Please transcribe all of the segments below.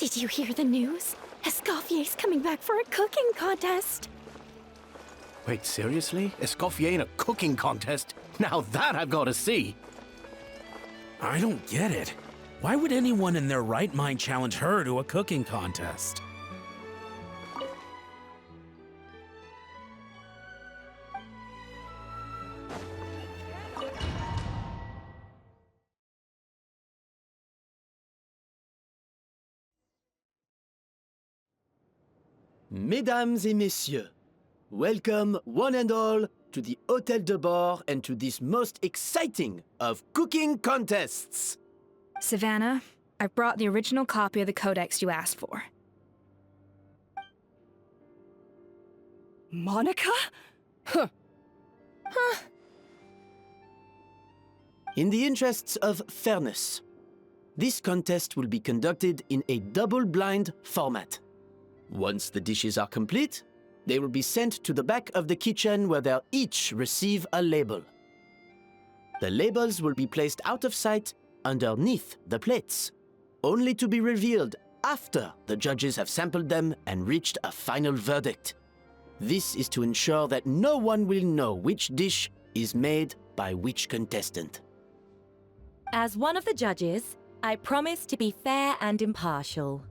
Did you hear the news? Escoffier's coming back for a cooking contest. Wait, seriously? Escoffier in a cooking contest? Now that I've got to see! I don't get it. Why would anyone in their right mind challenge her to a cooking contest? Mesdames et messieurs, welcome one and all to the Hôtel de Bord and to this most exciting of cooking contests. Savannah, I've brought the original copy of the codex you asked for. Monica? Huh. In the interests of fairness, this contest will be conducted in a double-blind format. Once the dishes are complete, they will be sent to the back of the kitchen where they'll each receive a label. The labels will be placed out of sight underneath the plates, only to be revealed after the judges have sampled them and reached a final verdict. This is to ensure that no one will know which dish is made by which contestant. As one of the judges, I promise to be fair and impartial.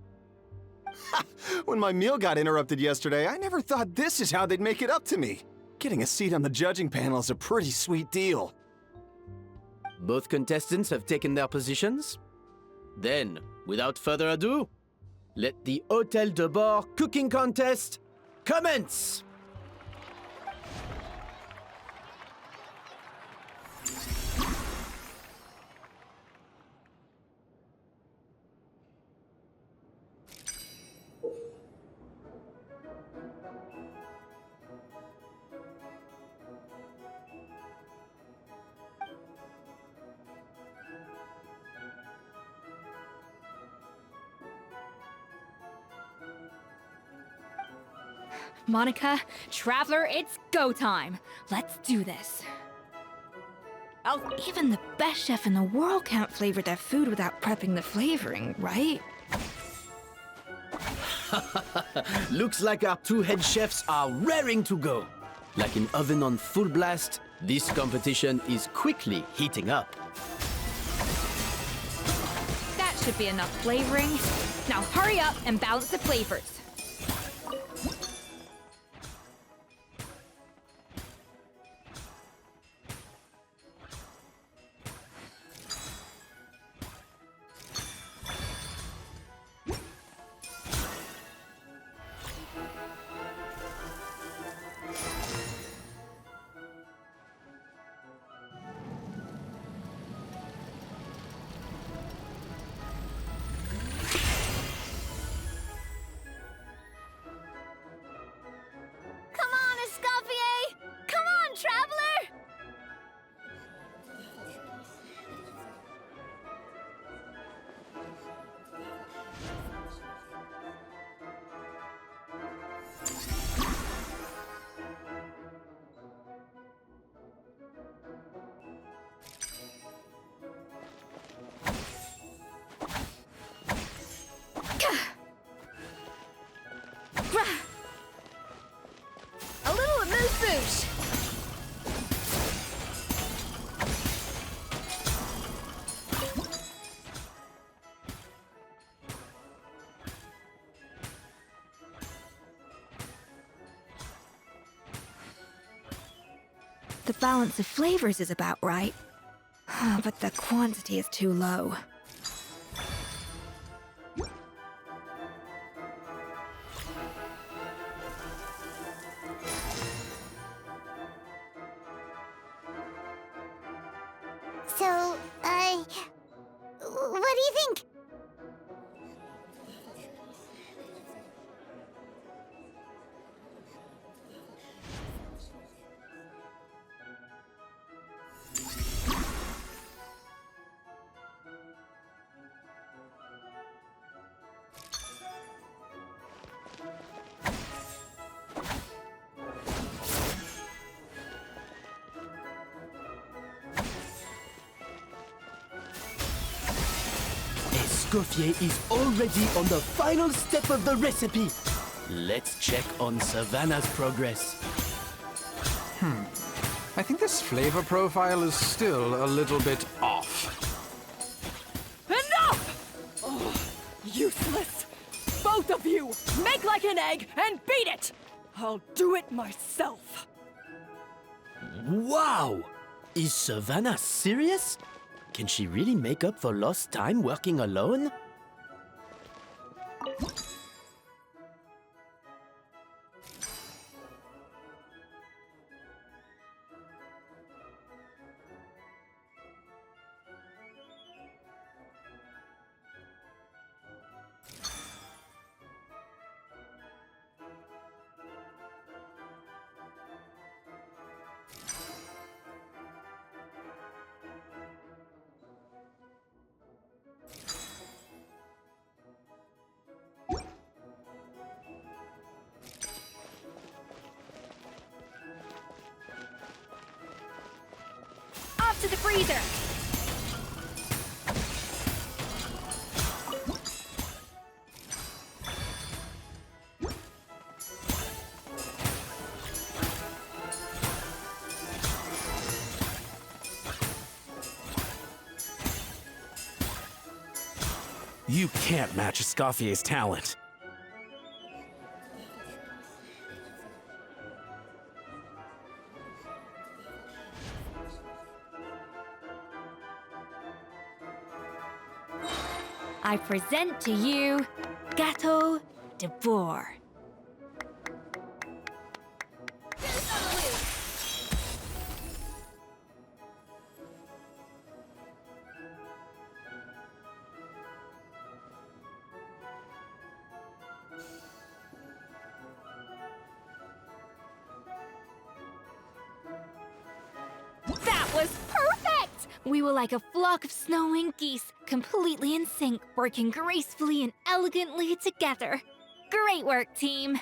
When my meal got interrupted yesterday, I never thought this is how they'd make it up to me. Getting a seat on the judging panel is a pretty sweet deal. Both contestants have taken their positions. Then, without further ado, let the Hôtel de Bord cooking contest commence! Monica, Traveler, it's go time. Let's do this. Even the best chef in the world can't flavor their food without prepping the flavoring, right? Looks like our two head chefs are raring to go. Like an oven on full blast, this competition is quickly heating up. That should be enough flavoring. Now hurry up and balance the flavors. Come on, Escoffier! Come on, Traveler! A little amuse-bouche! The balance of flavors is about right. But the quantity is too low. So, what do you think? Escoffier is already on the final step of the recipe. Let's check on Savannah's progress. I think this flavor profile is still a little bit off. Enough! Oh, useless! Both of you! Make like an egg and beat it! I'll do it myself! Wow! Is Savannah serious? Can she really make up for lost time working alone? Off to the freezer! You can't match Escoffier's talent. I present to you Gâteau de Bourg. That was perfect! We were like a flock of snowing geese, completely in sync, working gracefully and elegantly together. Great work, team!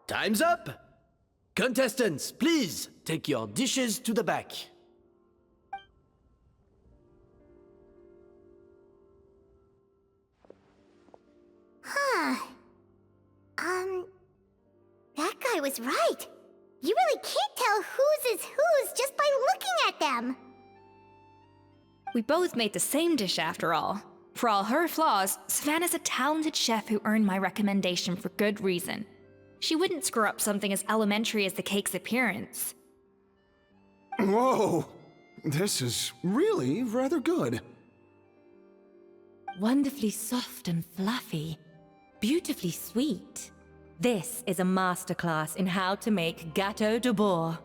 Time's up! Contestants, please take your dishes to the back. That guy was right. You really can't tell whose is whose just by looking at them. We both made the same dish after all. For all her flaws, Savannah's a talented chef who earned my recommendation for good reason. She wouldn't screw up something as elementary as the cake's appearance. Whoa! This is really rather good. Wonderfully soft and fluffy. Beautifully sweet. This is a masterclass in how to make Gâteau de Bourg.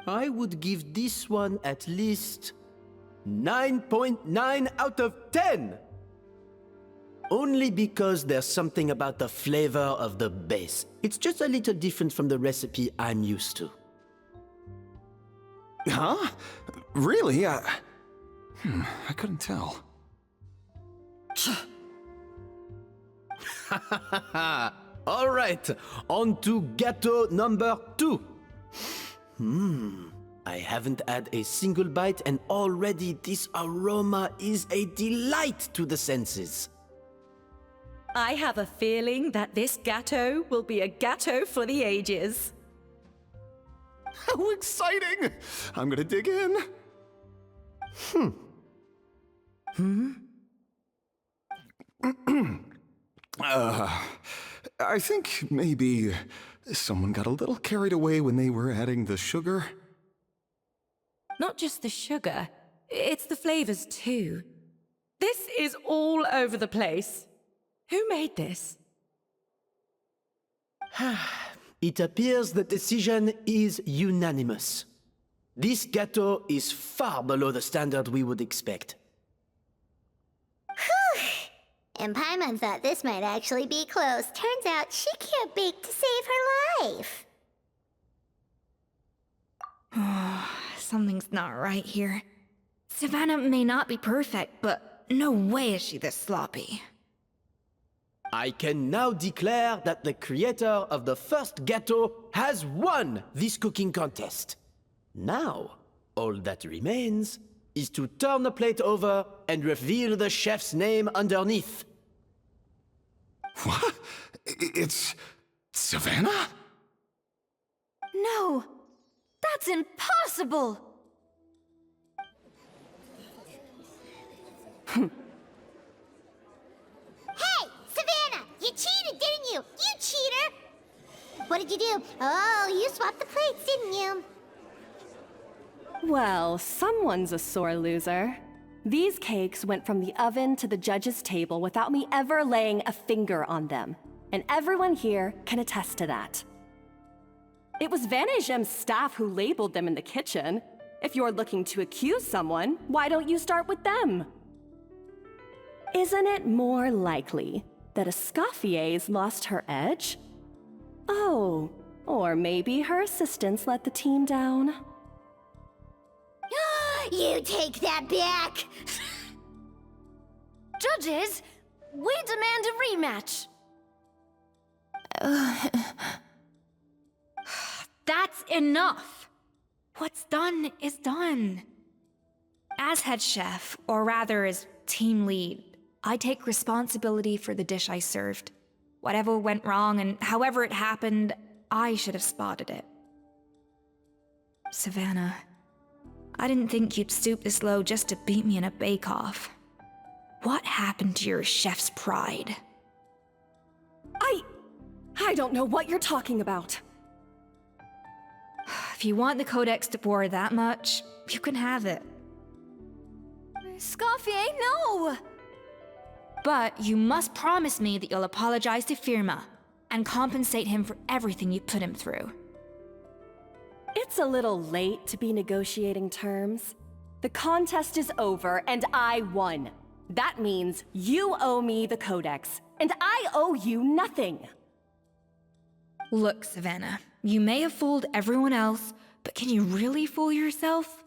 I would give this one at least 9.9 out of 10! Only because there's something about the flavor of the base. It's just a little different from the recipe I'm used to. Huh? Really? I couldn't tell. All right, on to gâteau number 2. I haven't had a single bite and already this aroma is a delight to the senses. I have a feeling that this gâteau will be a gâteau for the ages. How exciting! I'm gonna dig in. I think maybe someone got a little carried away when they were adding the sugar. Not just the sugar, it's the flavors too. This is all over the place. Who made this? It appears the decision is unanimous. This gâteau is far below the standard we would expect. And Paimon thought this might actually be close. Turns out she can't bake to save her life. Something's not right here. Savannah may not be perfect, but no way is she this sloppy. I can now declare that the creator of the first gâteau has won this cooking contest. Now, all that remains is to turn the plate over and reveal the chef's name underneath. What? It's Savannah? No! That's impossible! Hey, Savannah! You cheated, didn't you? You cheater! What did you do? Oh, you swapped the plates, didn't you? Well, someone's a sore loser. These cakes went from the oven to the judge's table without me ever laying a finger on them. And everyone here can attest to that. It was Van Gem's staff who labeled them in the kitchen. If you're looking to accuse someone, why don't you start with them? Isn't it more likely that Escoffier's lost her edge? Oh, or maybe her assistants let the team down. You take that back! Judges, we demand a rematch. That's enough. What's done is done. As head chef, or rather as team lead, I take responsibility for the dish I served. Whatever went wrong and however it happened, I should have spotted it. Savannah, I didn't think you'd stoop this low just to beat me in a bake-off. What happened to your chef's pride? I don't know what you're talking about. If you want the Codex to bore that much, you can have it. Escoffier, no! But you must promise me that you'll apologize to Firma and compensate him for everything you put him through. It's a little late to be negotiating terms. The contest is over and I won. That means you owe me the Codex, and I owe you nothing. Look, Savannah, you may have fooled everyone else, but can you really fool yourself?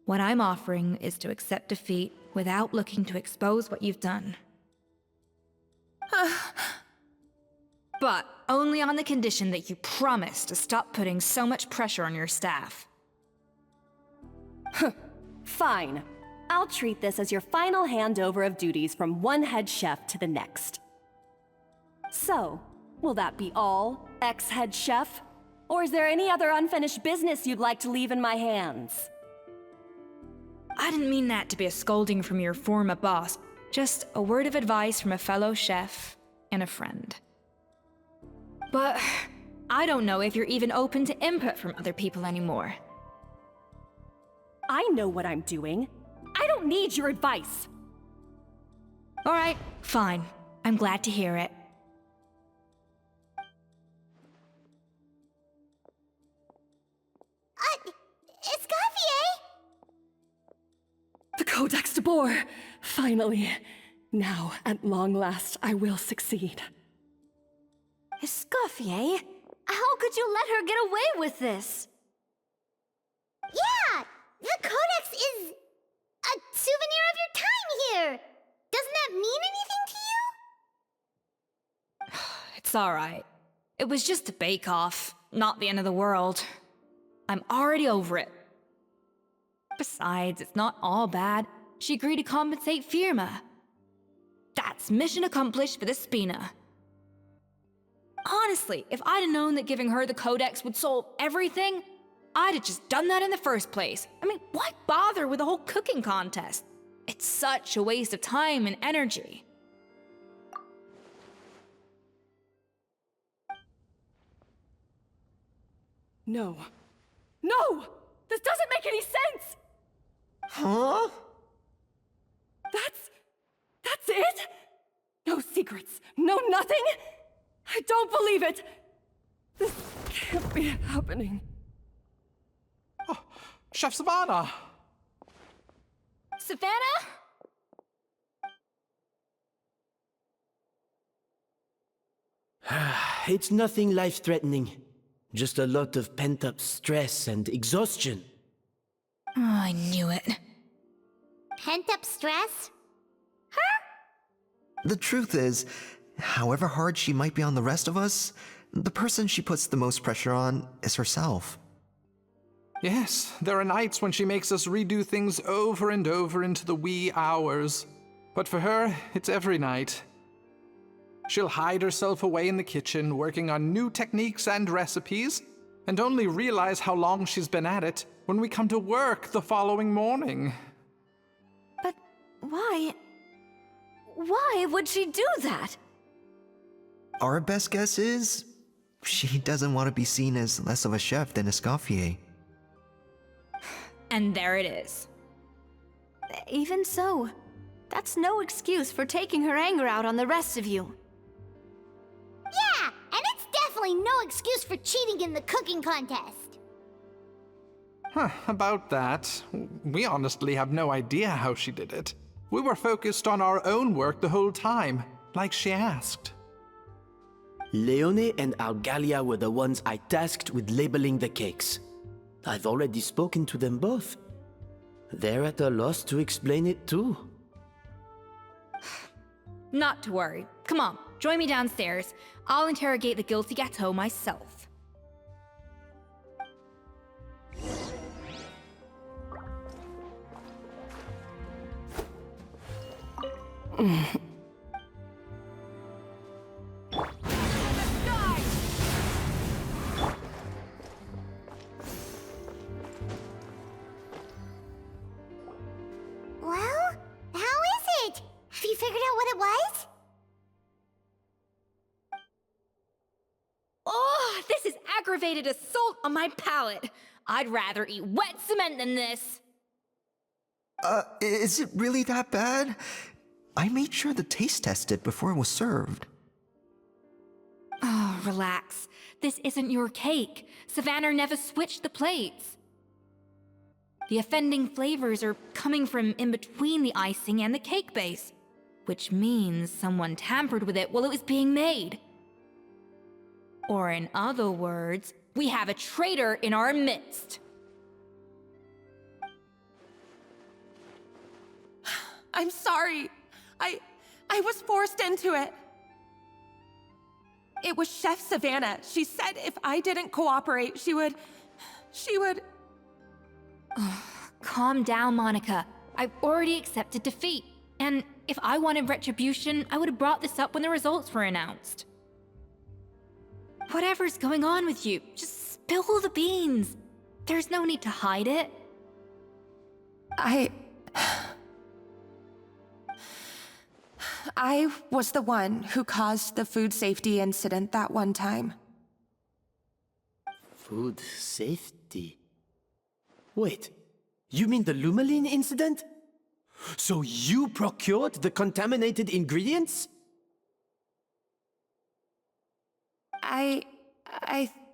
What I'm offering is to accept defeat without looking to expose what you've done. But only on the condition that you promise to stop putting so much pressure on your staff. Fine. I'll treat this as your final handover of duties from one head chef to the next. So, will that be all, ex-head chef? Or is there any other unfinished business you'd like to leave in my hands? I didn't mean that to be a scolding from your former boss, just a word of advice from a fellow chef and a friend. But I don't know if you're even open to input from other people anymore. I know what I'm doing. I don't need your advice. All right, fine. I'm glad to hear it. Escoffier! The Codex de Boer! Finally. Now, at long last, I will succeed. Escoffier? How could you let her get away with this? Yeah! The Codex is a souvenir of your time here! Doesn't that mean anything to you? It's all right. It was just a bake-off, not the end of the world. I'm already over it. Besides, it's not all bad. She agreed to compensate Firma. That's mission accomplished for the Spina. Honestly, if I'd have known that giving her the Codex would solve everything, I'd have just done that in the first place. I mean, why bother with the whole cooking contest? It's such a waste of time and energy. No. No! This doesn't make any sense! Huh? That's it? No secrets, no nothing? I don't believe it! This can't be happening. Oh, Chef Savannah! Savannah? It's nothing life-threatening. Just a lot of pent-up stress and exhaustion. Oh, I knew it. Pent up stress? The truth is, however hard she might be on the rest of us, the person she puts the most pressure on is herself. Yes, there are nights when she makes us redo things over and over into the wee hours. But for her, it's every night. She'll hide herself away in the kitchen, working on new techniques and recipes, and only realize how long she's been at it when we come to work the following morning. But why? Why would she do that? Our best guess is she doesn't want to be seen as less of a chef than Escoffier. And there it is. Even so, that's no excuse for taking her anger out on the rest of you. Yeah, and it's definitely no excuse for cheating in the cooking contest. About that, we honestly have no idea how she did it. We were focused on our own work the whole time, like she asked. Leone and Algalia were the ones I tasked with labeling the cakes. I've already spoken to them both. They're at a loss to explain it too. Not to worry. Come on, join me downstairs. I'll interrogate the guilty gâteau myself. Well, how is it? Have you figured out what it was? Oh, this is aggravated assault on my palate. I'd rather eat wet cement than this. Is it really that bad? I made sure to taste test it before it was served. Oh, relax. This isn't your cake. Savannah never switched the plates. The offending flavors are coming from in between the icing and the cake base, which means someone tampered with it while it was being made. Or in other words, we have a traitor in our midst. I'm sorry. I was forced into it. It was Chef Savannah. She said if I didn't cooperate, she would... Calm down, Monica. I've already accepted defeat. And if I wanted retribution, I would have brought this up when the results were announced. Whatever's going on with you, just spill the beans. There's no need to hide it. I was the one who caused the food safety incident that one time. Food safety? Wait, you mean the Lumaline incident? So you procured the contaminated ingredients? I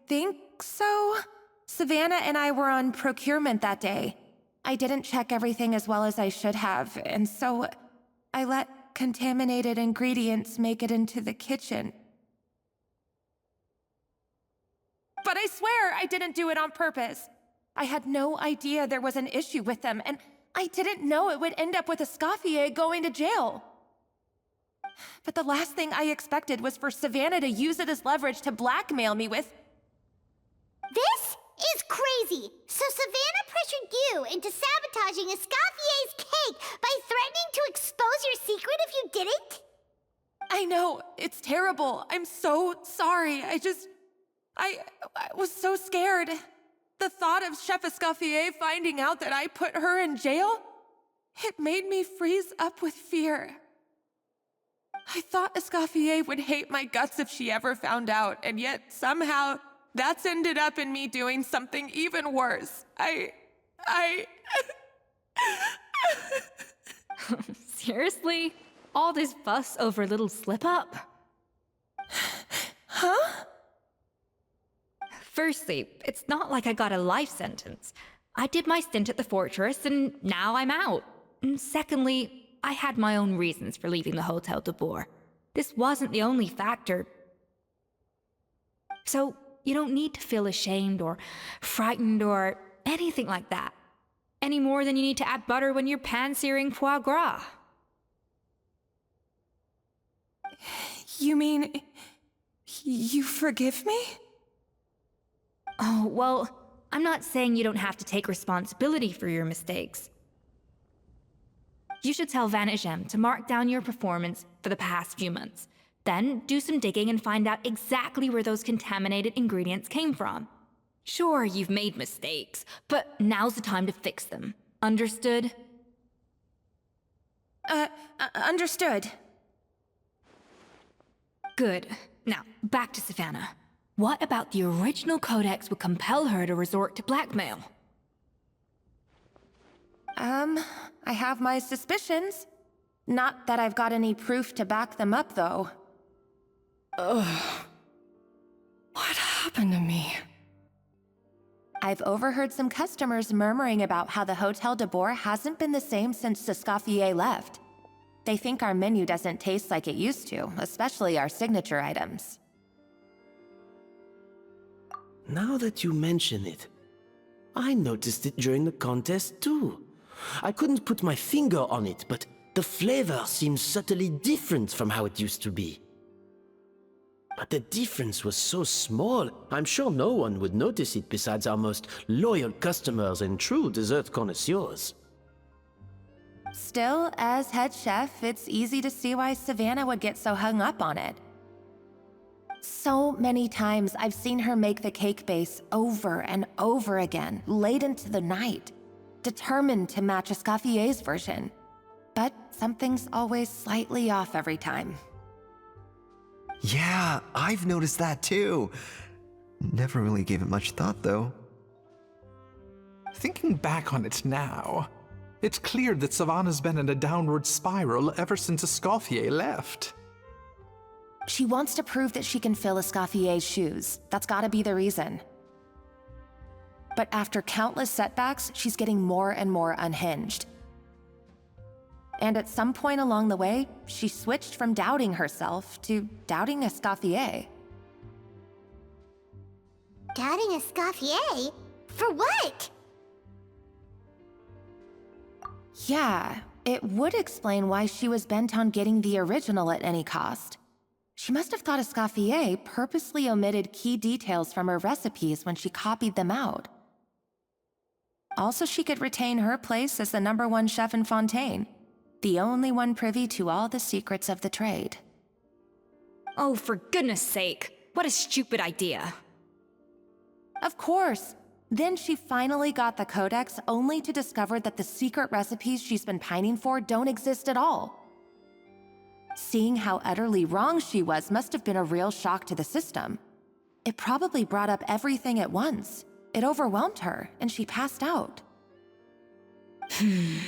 think so. Savannah and I were on procurement that day. I didn't check everything as well as I should have, and so I let contaminated ingredients make it into the kitchen. But I swear I didn't do it on purpose. I had no idea there was an issue with them, and I didn't know it would end up with Escoffier going to jail. But the last thing I expected was for Savannah to use it as leverage to blackmail me with... This is crazy! So Savannah pressured you into sabotaging Escoffier's cake by threatening to expose your secret if you didn't? I know, it's terrible. I'm so sorry. I was so scared. The thought of Chef Escoffier finding out that I put her in jail, it made me freeze up with fear. I thought Escoffier would hate my guts if she ever found out, and yet somehow that's ended up in me doing something even worse. Seriously? All this fuss over a little slip-up? Huh? Firstly, it's not like I got a life sentence. I did my stint at the fortress, and now I'm out. And secondly, I had my own reasons for leaving the Hotel de Boer. This wasn't the only factor. So, you don't need to feel ashamed or frightened or anything like that. Any more than you need to add butter when you're pan-searing foie gras. You mean... you forgive me? Oh, well, I'm not saying you don't have to take responsibility for your mistakes. You should tell Vanagem to mark down your performance for the past few months. Then do some digging and find out exactly where those contaminated ingredients came from. Sure, you've made mistakes, but now's the time to fix them. Understood? Understood. Good. Now, back to Savannah. What about the original codex would compel her to resort to blackmail? I have my suspicions. Not that I've got any proof to back them up, though. Ugh. What happened to me? I've overheard some customers murmuring about how the Hotel de Boer hasn't been the same since Escoffier left. They think our menu doesn't taste like it used to, especially our signature items. Now that you mention it, I noticed it during the contest too. I couldn't put my finger on it, but the flavor seems subtly different from how it used to be. But the difference was so small, I'm sure no one would notice it besides our most loyal customers and true dessert connoisseurs. Still, as head chef, it's easy to see why Savannah would get so hung up on it. So many times I've seen her make the cake base over and over again, late into the night, determined to match Escoffier's version. But something's always slightly off every time. Yeah, I've noticed that too. Never really gave it much thought, though. Thinking back on it now, it's clear that Savannah's been in a downward spiral ever since Escoffier left. She wants to prove that she can fill Escoffier's shoes. That's gotta be the reason. But after countless setbacks, she's getting more and more unhinged. And at some point along the way, she switched from doubting herself to doubting Escoffier. Doubting Escoffier? For what? Yeah, it would explain why she was bent on getting the original at any cost. She must have thought Escoffier purposely omitted key details from her recipes when she copied them out. Also, she could retain her place as the #1 chef in Fontaine, the only one privy to all the secrets of the trade. Oh, for goodness sake, what a stupid idea. Of course. Then she finally got the codex only to discover that the secret recipes she's been pining for don't exist at all. Seeing how utterly wrong she was must have been a real shock to the system. It probably brought up everything at once. It overwhelmed her, and she passed out. There's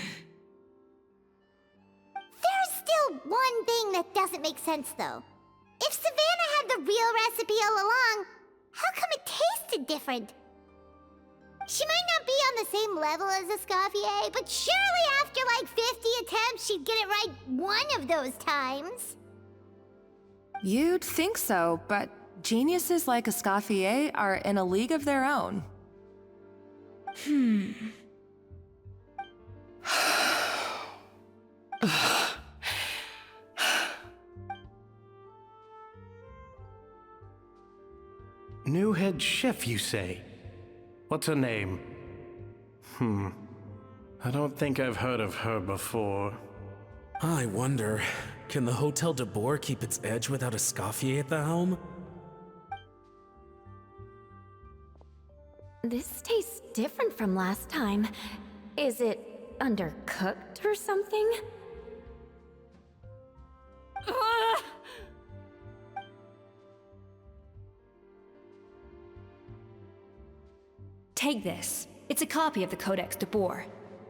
still one thing that doesn't make sense, though. If Savannah had the real recipe all along, how come it tasted different? She might not be on the same level as Escoffier, but surely after like 50 attempts, she'd get it right one of those times. You'd think so, but geniuses like Escoffier are in a league of their own. New head chef, you say? What's her name? I don't think I've heard of her before. I wonder, can the Hotel de Boer keep its edge without Escoffier at the helm? This tastes different from last time. Is it undercooked or something? Ugh! Take this. It's a copy of the Codex de Boer.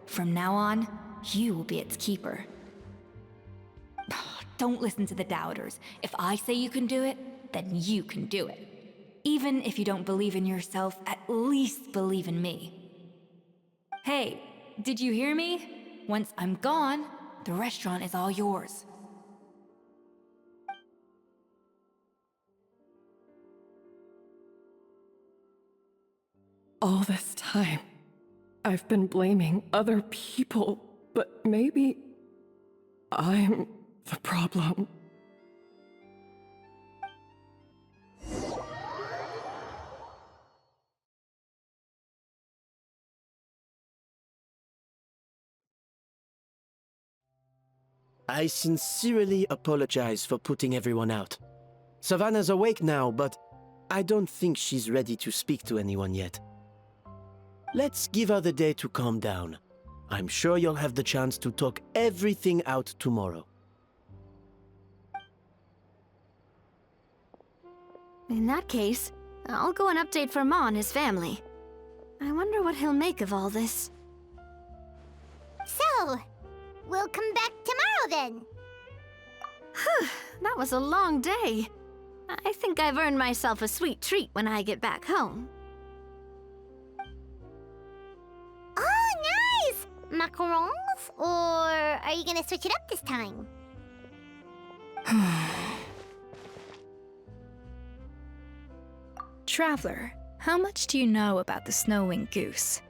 From now on, you will be its keeper. Don't listen to the doubters. If I say you can do it, then you can do it. Even if you don't believe in yourself, at least believe in me. Hey, did you hear me? Once I'm gone, the restaurant is all yours. All this time, I've been blaming other people, but maybe I'm the problem. I sincerely apologize for putting everyone out. Savannah's awake now, but I don't think she's ready to speak to anyone yet. Let's give her the day to calm down. I'm sure you'll have the chance to talk everything out tomorrow. In that case, I'll go and update for Ma and his family. I wonder what he'll make of all this. So, we'll come back tomorrow then. That was a long day. I think I've earned myself a sweet treat when I get back home. Oh, nice! Macarons? Or are you gonna switch it up this time? Traveler, how much do you know about the snow-winged goose?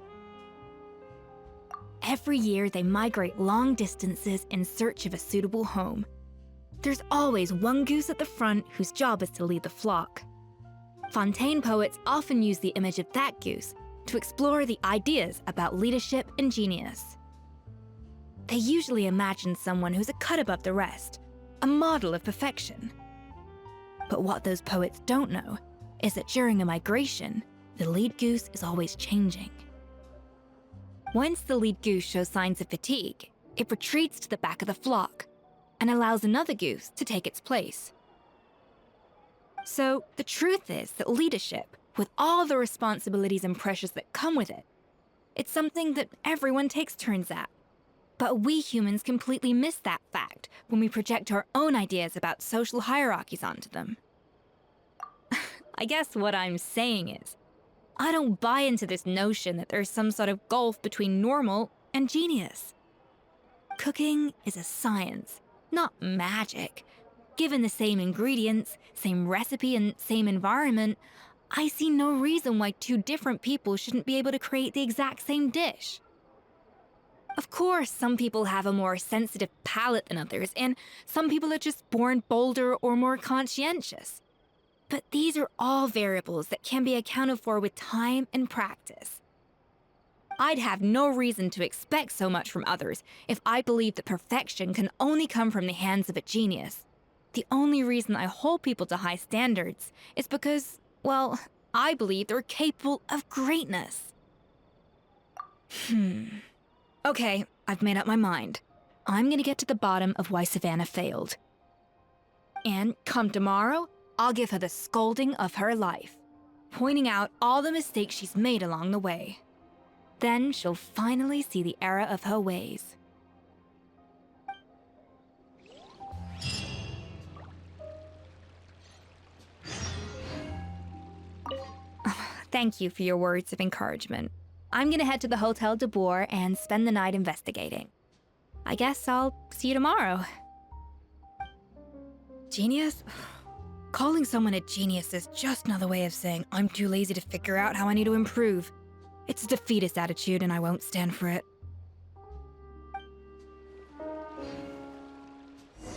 Every year, they migrate long distances in search of a suitable home. There's always one goose at the front whose job is to lead the flock. Fontaine poets often use the image of that goose to explore the ideas about leadership and genius. They usually imagine someone who's a cut above the rest, a model of perfection. But what those poets don't know is that during a migration, the lead goose is always changing. Once the lead goose shows signs of fatigue, it retreats to the back of the flock and allows another goose to take its place. So the truth is that leadership, with all the responsibilities and pressures that come with it, it's something that everyone takes turns at. But we humans completely miss that fact when we project our own ideas about social hierarchies onto them. I guess what I'm saying is, I don't buy into this notion that there's some sort of gulf between normal and genius. Cooking is a science, not magic. Given the same ingredients, same recipe, and same environment, I see no reason why two different people shouldn't be able to create the exact same dish. Of course, some people have a more sensitive palate than others, and some people are just born bolder or more conscientious. But these are all variables that can be accounted for with time and practice. I'd have no reason to expect so much from others if I believed that perfection can only come from the hands of a genius. The only reason I hold people to high standards is because, well, I believe they're capable of greatness. Okay, I've made up my mind. I'm gonna get to the bottom of why Savannah failed. And come tomorrow, I'll give her the scolding of her life, pointing out all the mistakes she's made along the way. Then she'll finally see the error of her ways. Thank you for your words of encouragement. I'm gonna head to the Hotel de Boer and spend the night investigating. I guess I'll see you tomorrow. Genius? Calling someone a genius is just another way of saying I'm too lazy to figure out how I need to improve. It's a defeatist attitude and I won't stand for it.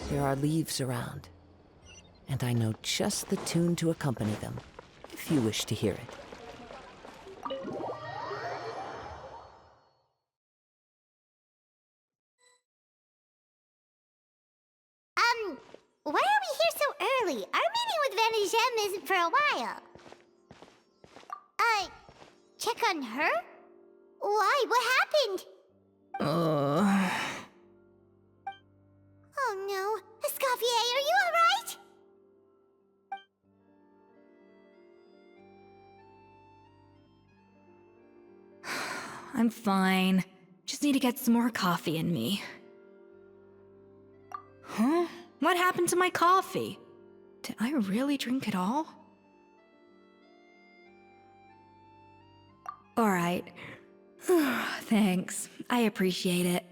There are leaves around, and I know just the tune to accompany them, if you wish to hear it. Why are we here so early? Our meeting with Van isn't for a while. Check on her? Why? What happened? Oh no. Escoffier, are you alright? I'm fine. Just need to get some more coffee in me. Huh? What happened to my coffee? Did I really drink it all? All right. Thanks. I appreciate it.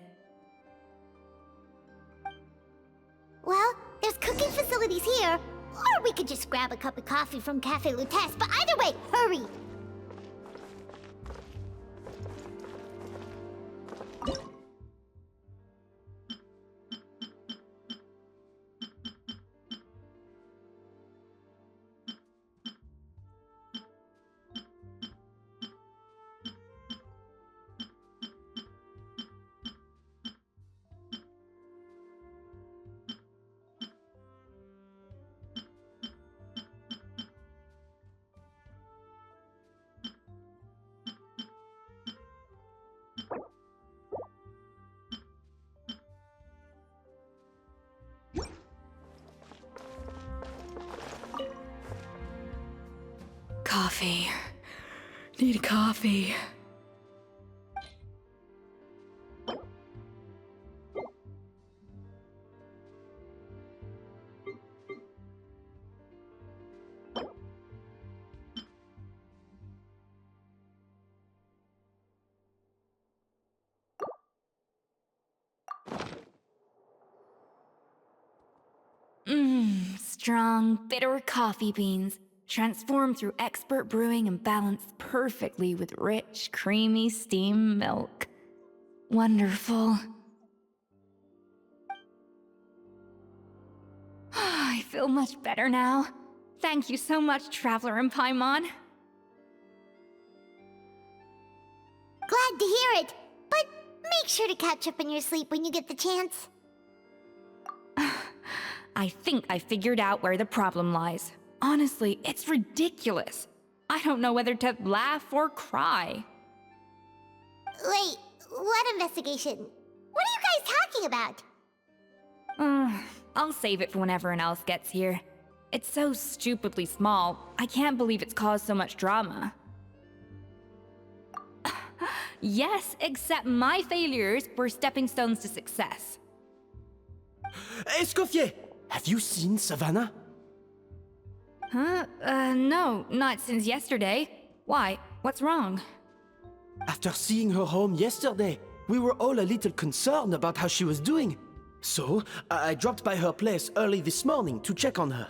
Well, there's cooking facilities here. Or we could just grab a cup of coffee from Cafe Lutece, but either way, hurry! Coffee. Need coffee. Strong, bitter coffee beans, transformed through expert brewing and balanced perfectly with rich, creamy steam milk. Wonderful. I feel much better now. Thank you so much, Traveler and Paimon. Glad to hear it, but make sure to catch up in your sleep when you get the chance. I think I figured out where the problem lies. Honestly, it's ridiculous. I don't know whether to laugh or cry. Wait, what investigation? What are you guys talking about? I'll save it for when everyone else gets here. It's so stupidly small, I can't believe it's caused so much drama. Yes, except my failures were stepping stones to success. Escoffier! Have you seen Savannah? Huh? No, not since yesterday. Why? What's wrong? After seeing her home yesterday, we were all a little concerned about how she was doing. So, I dropped by her place early this morning to check on her.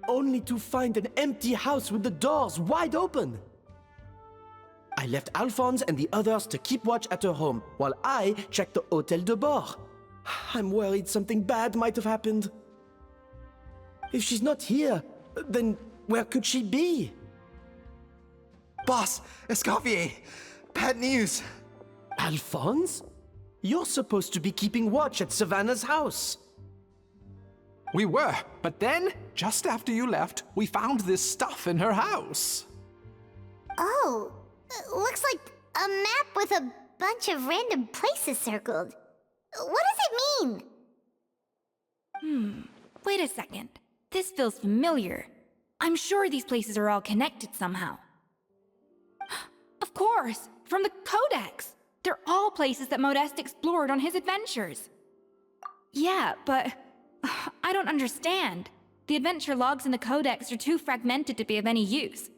Only to find an empty house with the doors wide open. I left Alphonse and the others to keep watch at her home, while I checked the Hôtel de Bord. I'm worried something bad might have happened. If she's not here, then where could she be? Boss, Escoffier! Bad news! Alphonse? You're supposed to be keeping watch at Savannah's house. We were, but then, just after you left, we found this stuff in her house. Oh, looks like a map with a bunch of random places circled. What does it mean? Wait a second. This feels familiar. I'm sure these places are all connected somehow. Of course! From the Codex! They're all places that Modeste explored on his adventures. Yeah, but I don't understand. The adventure logs in the Codex are too fragmented to be of any use.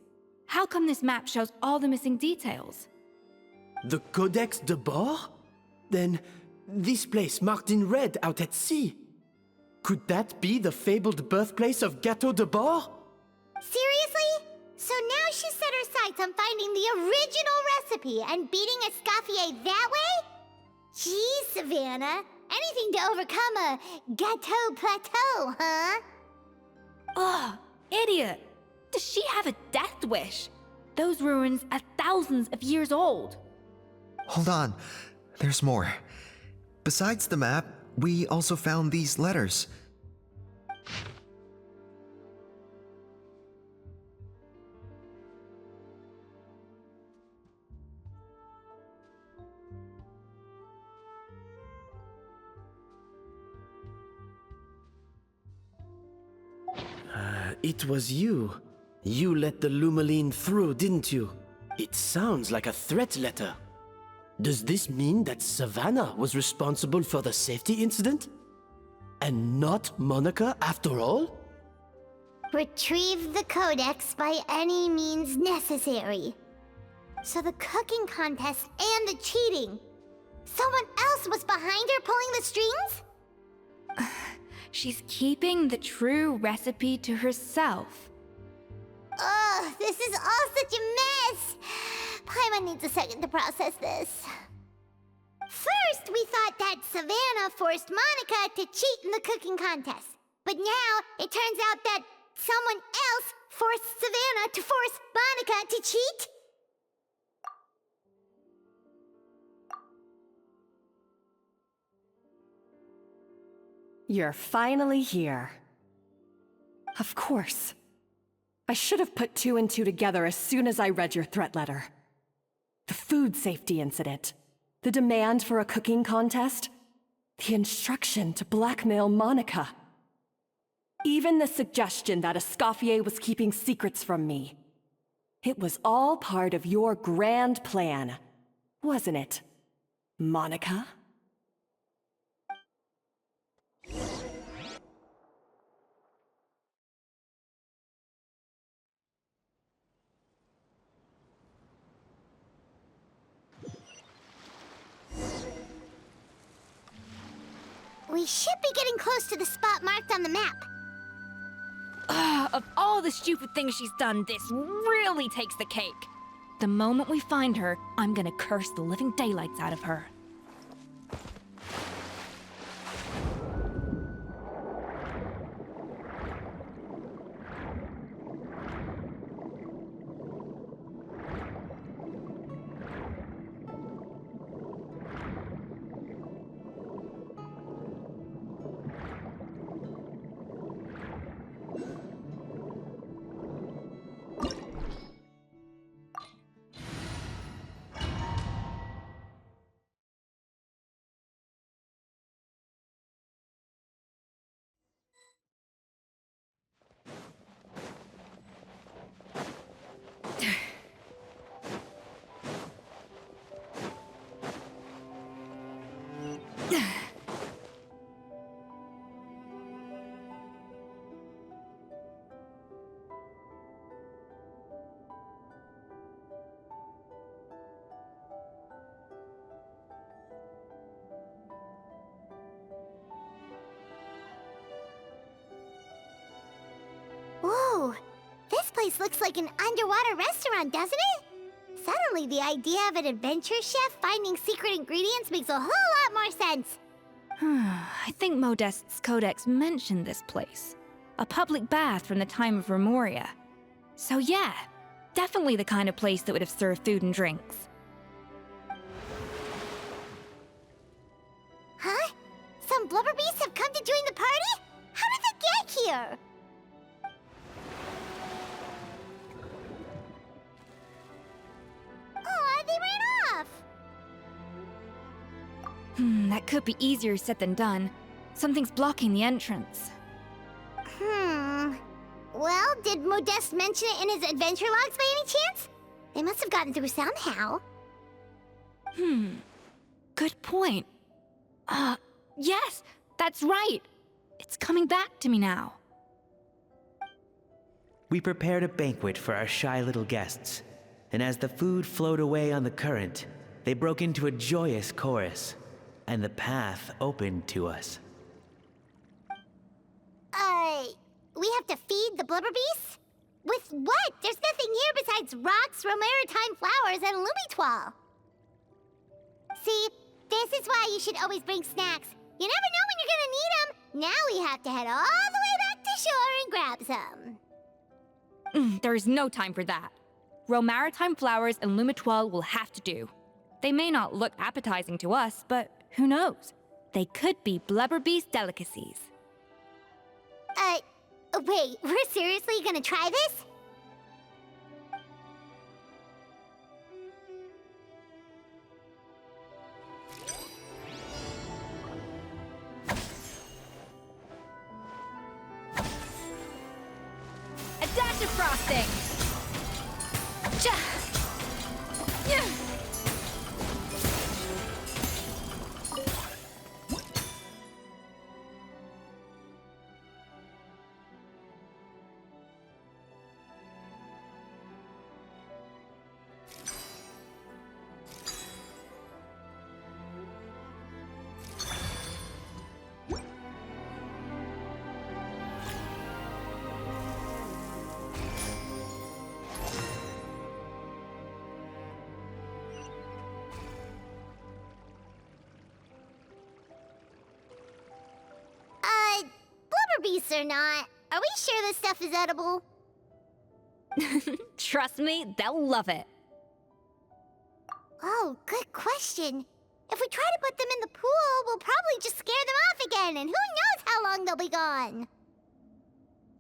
How come this map shows all the missing details? The Codex de Bord? Then, this place marked in red out at sea. Could that be the fabled birthplace of Gâteau de Bord? Seriously? So now she set her sights on finding the original recipe and beating Escoffier that way? Geez, Savannah. Anything to overcome a Gâteau plateau, huh? Ugh, idiot! Does she have a death wish? Those ruins are thousands of years old. Hold on, there's more. Besides the map, we also found these letters. It was you. You let the Lumaline through, didn't you? It sounds like a threat letter. Does this mean that Savannah was responsible for the safety incident? And not Monica after all? Retrieve the Codex by any means necessary. So the cooking contest and the cheating. Someone else was behind her pulling the strings? She's keeping the true recipe to herself. Ugh, this is all such a mess. Paimon needs a second to process this. First, we thought that Savannah forced Monica to cheat in the cooking contest. But now, it turns out that someone else forced Savannah to force Monica to cheat? You're finally here. Of course. I should have put two and two together as soon as I read your threat letter. The food safety incident, the demand for a cooking contest, the instruction to blackmail Monica. Even the suggestion that Escoffier was keeping secrets from me. It was all part of your grand plan, wasn't it, Monica? We should be getting close to the spot marked on the map. Of all the stupid things she's done, this really takes the cake. The moment we find her, I'm gonna curse the living daylights out of her. Whoa, this place looks like an underwater restaurant, doesn't it? Suddenly, the idea of an adventure chef finding secret ingredients makes a whole lot more sense. I think Modest's codex mentioned this place. A public bath from the time of Remoria. So yeah, definitely the kind of place that would have served food and drinks. Huh? Some blubber beasts have come to join the party? How did they get here? Aw, they ran off! That could be easier said than done. Something's blocking the entrance. Well, did Modeste mention it in his adventure logs by any chance? They must have gotten through somehow. Good point. Yes, that's right. It's coming back to me now. We prepared a banquet for our shy little guests, and as the food flowed away on the current, they broke into a joyous chorus, and the path opened to us. We have to feed the blubber beasts? With what? There's nothing here besides rocks, romaritime flowers, and lumitoile. See, this is why you should always bring snacks. You never know when you're gonna need them. Now we have to head all the way back to shore and grab some. There's no time for that. Romaritime flowers and lumitoile will have to do. They may not look appetizing to us, but who knows? They could be blubber beast delicacies. Wait, we're seriously gonna try this? A dash of frosting! Yeah. Blubber beasts or not, are we sure this stuff is edible? Trust me, they'll love it. Oh, good question. If we try to put them in the pool, we'll probably just scare them off again, and who knows how long they'll be gone.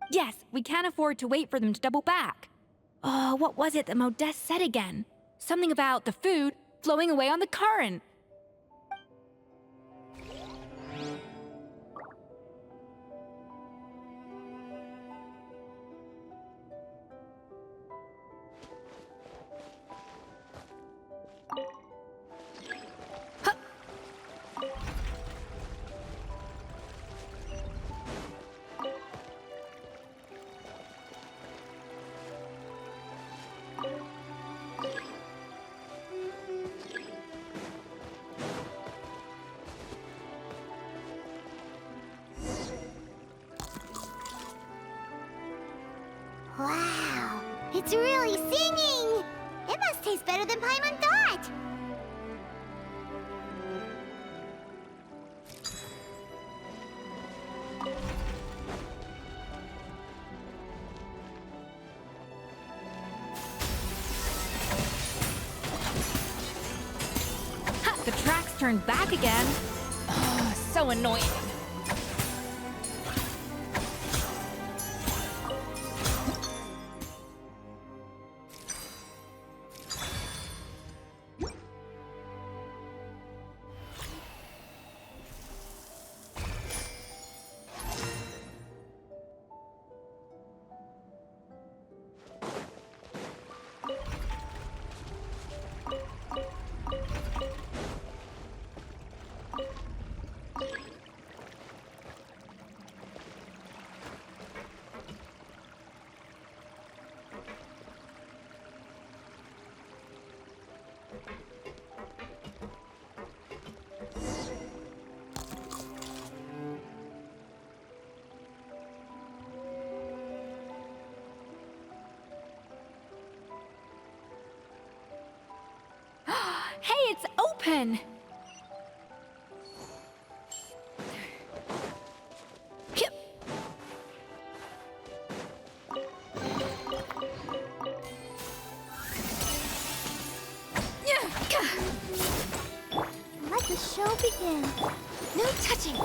Yes, we can't afford to wait for them to double back. Oh, what was it that Modeste said again? Something about the food flowing away on the current. Wow, it's really singing! It must taste better than Paimon thought! Ha! The track's turned back again. Oh, so annoying. Hey, it's open! Yep. Let the show begin. No touching.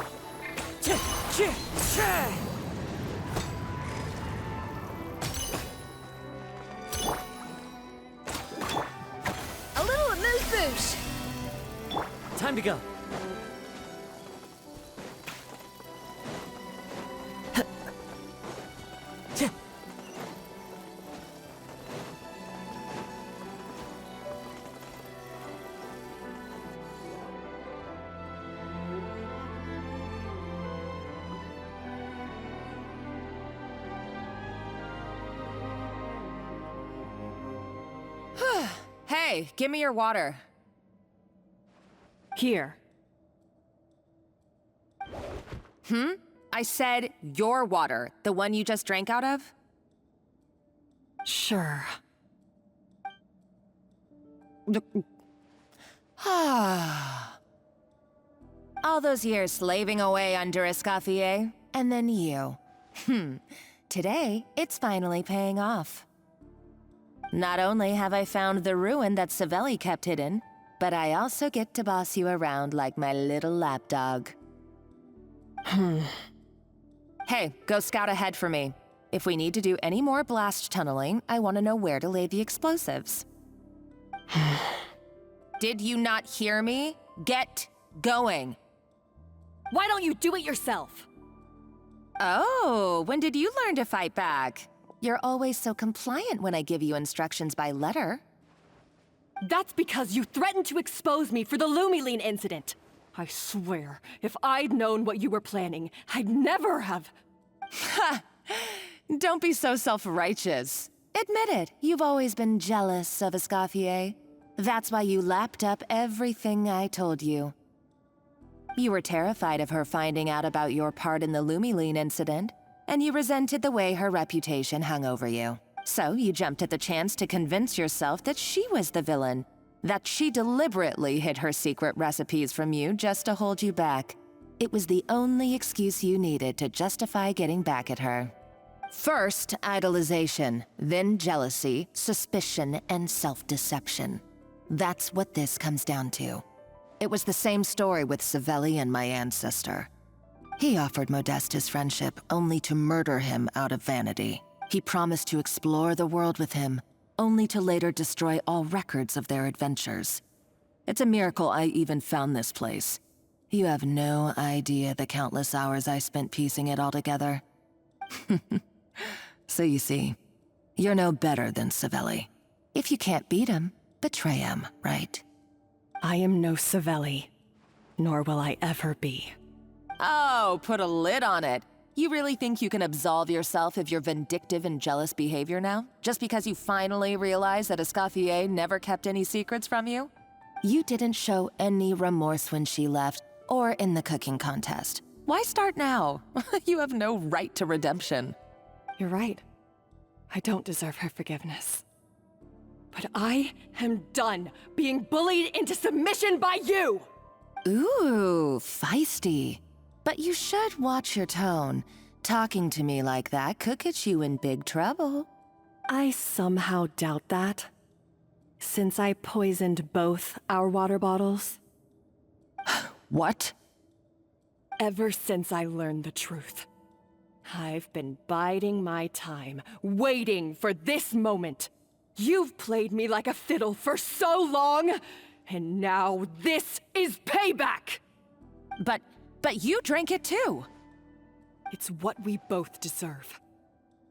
A little amuse-bouche. Time to go. Hey, give me your water. Here. I said your water, the one you just drank out of? Sure. All those years slaving away under Escoffier, and then you. Today, it's finally paying off. Not only have I found the ruin that Savelli kept hidden, but I also get to boss you around like my little lapdog. Hey, go scout ahead for me. If we need to do any more blast tunneling, I want to know where to lay the explosives. Did you not hear me? Get going. Why don't you do it yourself? Oh, when did you learn to fight back? You're always so compliant when I give you instructions by letter. That's because you threatened to expose me for the Lumiline incident. I swear, if I'd known what you were planning, I'd never have... Ha! Don't be so self-righteous. Admit it, you've always been jealous of Escoffier. That's why you lapped up everything I told you. You were terrified of her finding out about your part in the Lumiline incident, and you resented the way her reputation hung over you. So you jumped at the chance to convince yourself that she was the villain, that she deliberately hid her secret recipes from you just to hold you back. It was the only excuse you needed to justify getting back at her. First, idolization, then jealousy, suspicion, and self-deception. That's what this comes down to. It was the same story with Savelli and my ancestor. He offered Modeste his friendship only to murder him out of vanity. He promised to explore the world with him, only to later destroy all records of their adventures. It's a miracle I even found this place. You have no idea the countless hours I spent piecing it all together. So you see, you're no better than Savelli. If you can't beat him, betray him, right? I am no Savelli, nor will I ever be. Oh, put a lid on it. You really think you can absolve yourself of your vindictive and jealous behavior now? Just because you finally realize that Escoffier never kept any secrets from you? You didn't show any remorse when she left, or in the cooking contest. Why start now? You have no right to redemption. You're right. I don't deserve her forgiveness. But I am done being bullied into submission by you! Ooh, feisty. But you should watch your tone. Talking to me like that could get you in big trouble. I somehow doubt that. Since I poisoned both our water bottles. What? Ever since I learned the truth, I've been biding my time, waiting for this moment. You've played me like a fiddle for so long, and now this is payback! But you drank it too. It's what we both deserve.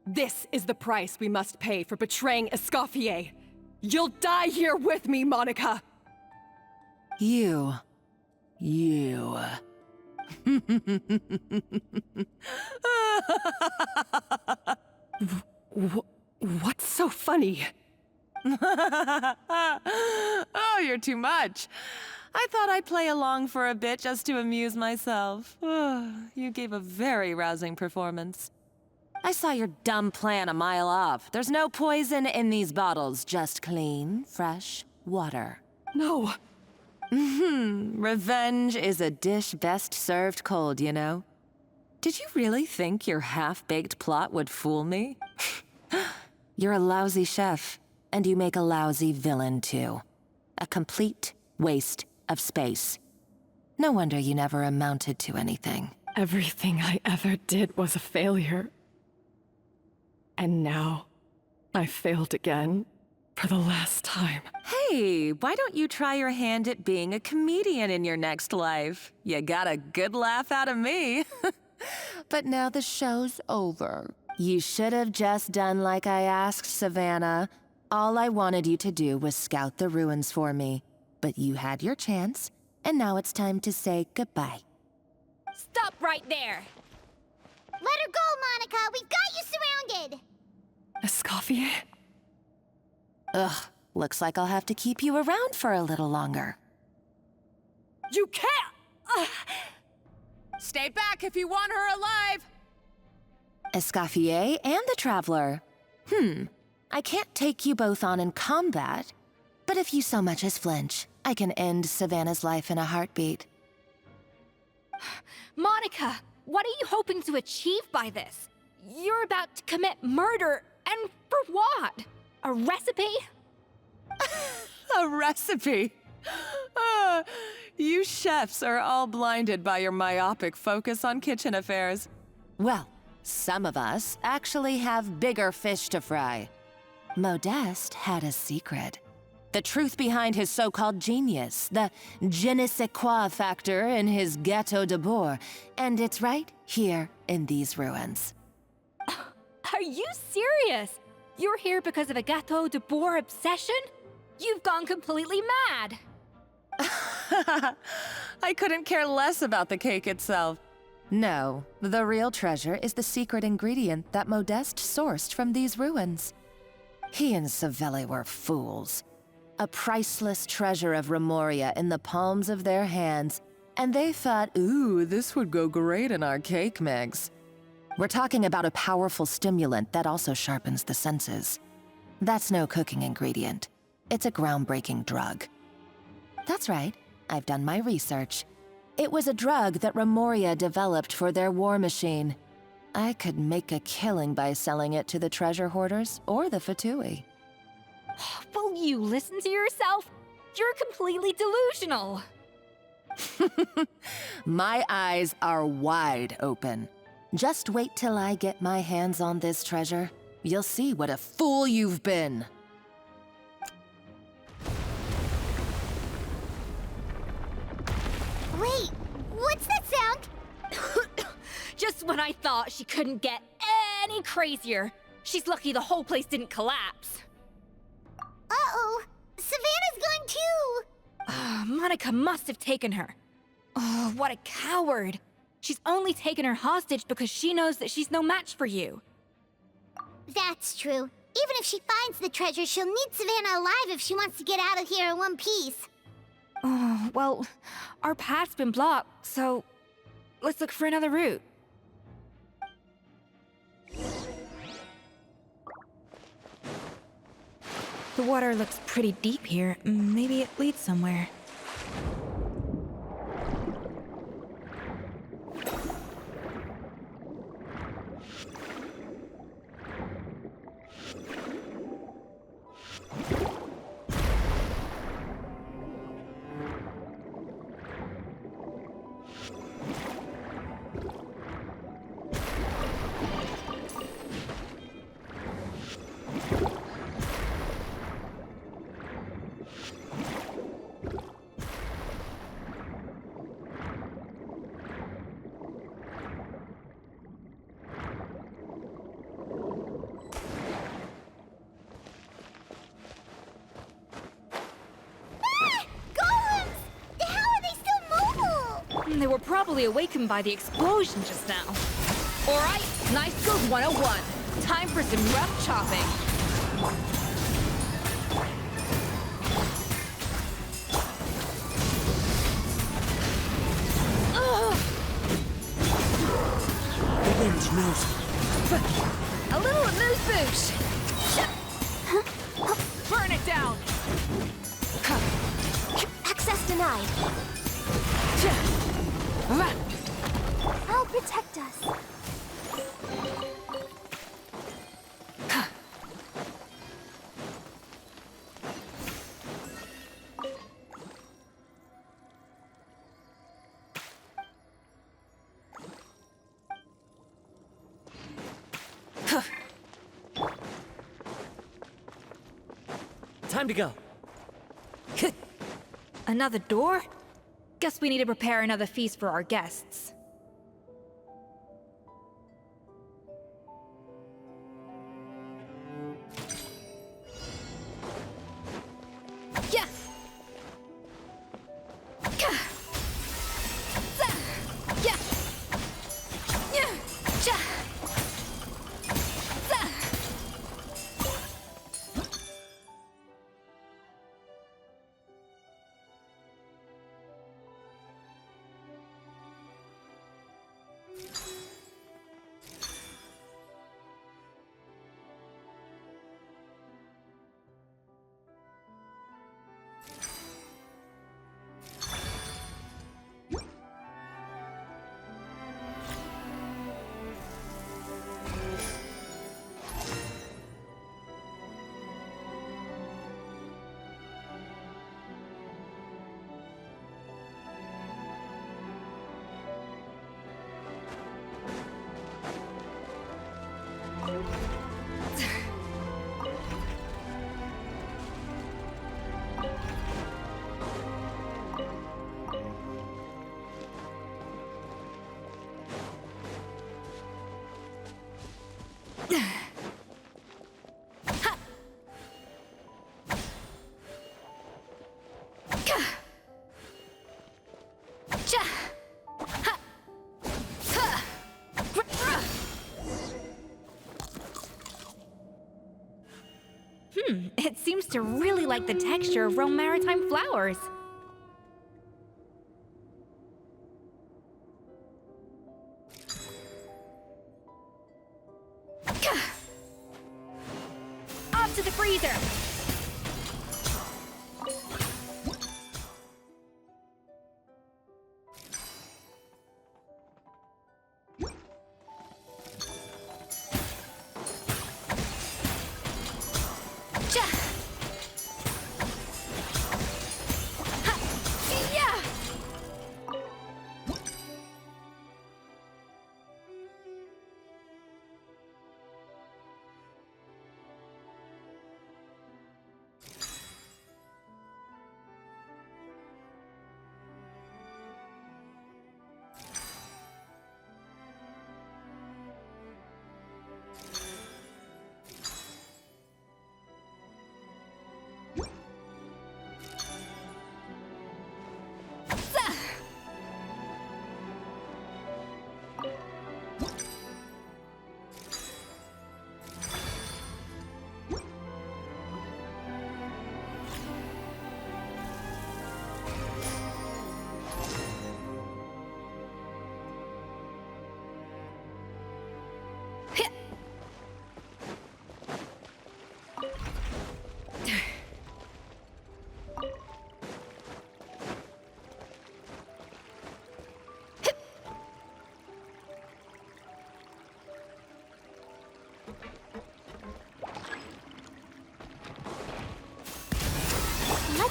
This is the price we must pay for betraying Escoffier. You'll die here with me, Monica! You. What's so funny? Oh, you're too much. I thought I'd play along for a bit just to amuse myself. You gave a very rousing performance. I saw your dumb plan a mile off. There's no poison in these bottles, just clean, fresh water. No. Revenge is a dish best served cold, you know? Did you really think your half-baked plot would fool me? You're a lousy chef, and you make a lousy villain, too. A complete waste of space. No wonder you never amounted to anything. Everything I ever did was a failure. And now, I failed again, for the last time. Hey, why don't you try your hand at being a comedian in your next life? You got a good laugh out of me. But now the show's over. You should have just done like I asked, Savannah. All I wanted you to do was scout the ruins for me. But you had your chance, and now it's time to say goodbye. Stop right there! Let her go, Monica! We've got you surrounded! Escoffier? Ugh, looks like I'll have to keep you around for a little longer. You can't! Stay back if you want her alive! Escoffier and the Traveler. I can't take you both on in combat, but if you so much as flinch, I can end Savannah's life in a heartbeat. Monica, what are you hoping to achieve by this? You're about to commit murder, and for what? A recipe? A recipe? You chefs are all blinded by your myopic focus on kitchen affairs. Well, some of us actually have bigger fish to fry. Modeste had a secret. The truth behind his so-called genius, the je ne sais quoi factor in his Gâteau de Bourg, and it's right here in these ruins. Are you serious? You're here because of a Gâteau de Bourg obsession? You've gone completely mad! I couldn't care less about the cake itself. No, the real treasure is the secret ingredient that Modeste sourced from these ruins. He and Savelli were fools. A priceless treasure of Remoria in the palms of their hands, and they thought, ooh, this would go great in our cake mix. We're talking about a powerful stimulant that also sharpens the senses. That's no cooking ingredient. It's a groundbreaking drug. That's right, I've done my research. It was a drug that Remoria developed for their war machine. I could make a killing by selling it to the treasure hoarders or the Fatui. Will you listen to yourself? You're completely delusional. My eyes are wide open. Just wait till I get my hands on this treasure. You'll see what a fool you've been. Wait, what's that sound? Just when I thought she couldn't get any crazier. She's lucky the whole place didn't collapse. Uh-oh, Savannah's going too! Monica must have taken her. Oh, what a coward. She's only taken her hostage because she knows that she's no match for you. That's true. Even if she finds the treasure, she'll need Savannah alive if she wants to get out of here in one piece. Oh, well, our path's been blocked, so let's look for another route. The water looks pretty deep here. Maybe it leads somewhere. They were probably awakened by the explosion just now. Alright, Nice Skills 101. Time for some rough chopping. The wind knows. A little amuse-bouche. Burn it down. Access denied. I'll protect us. Time to go. Another door? Guess we need to prepare another feast for our guests. Yeah. Yeah. Yeah. It seems to really like the texture of Rome maritime flowers. Off to the freezer!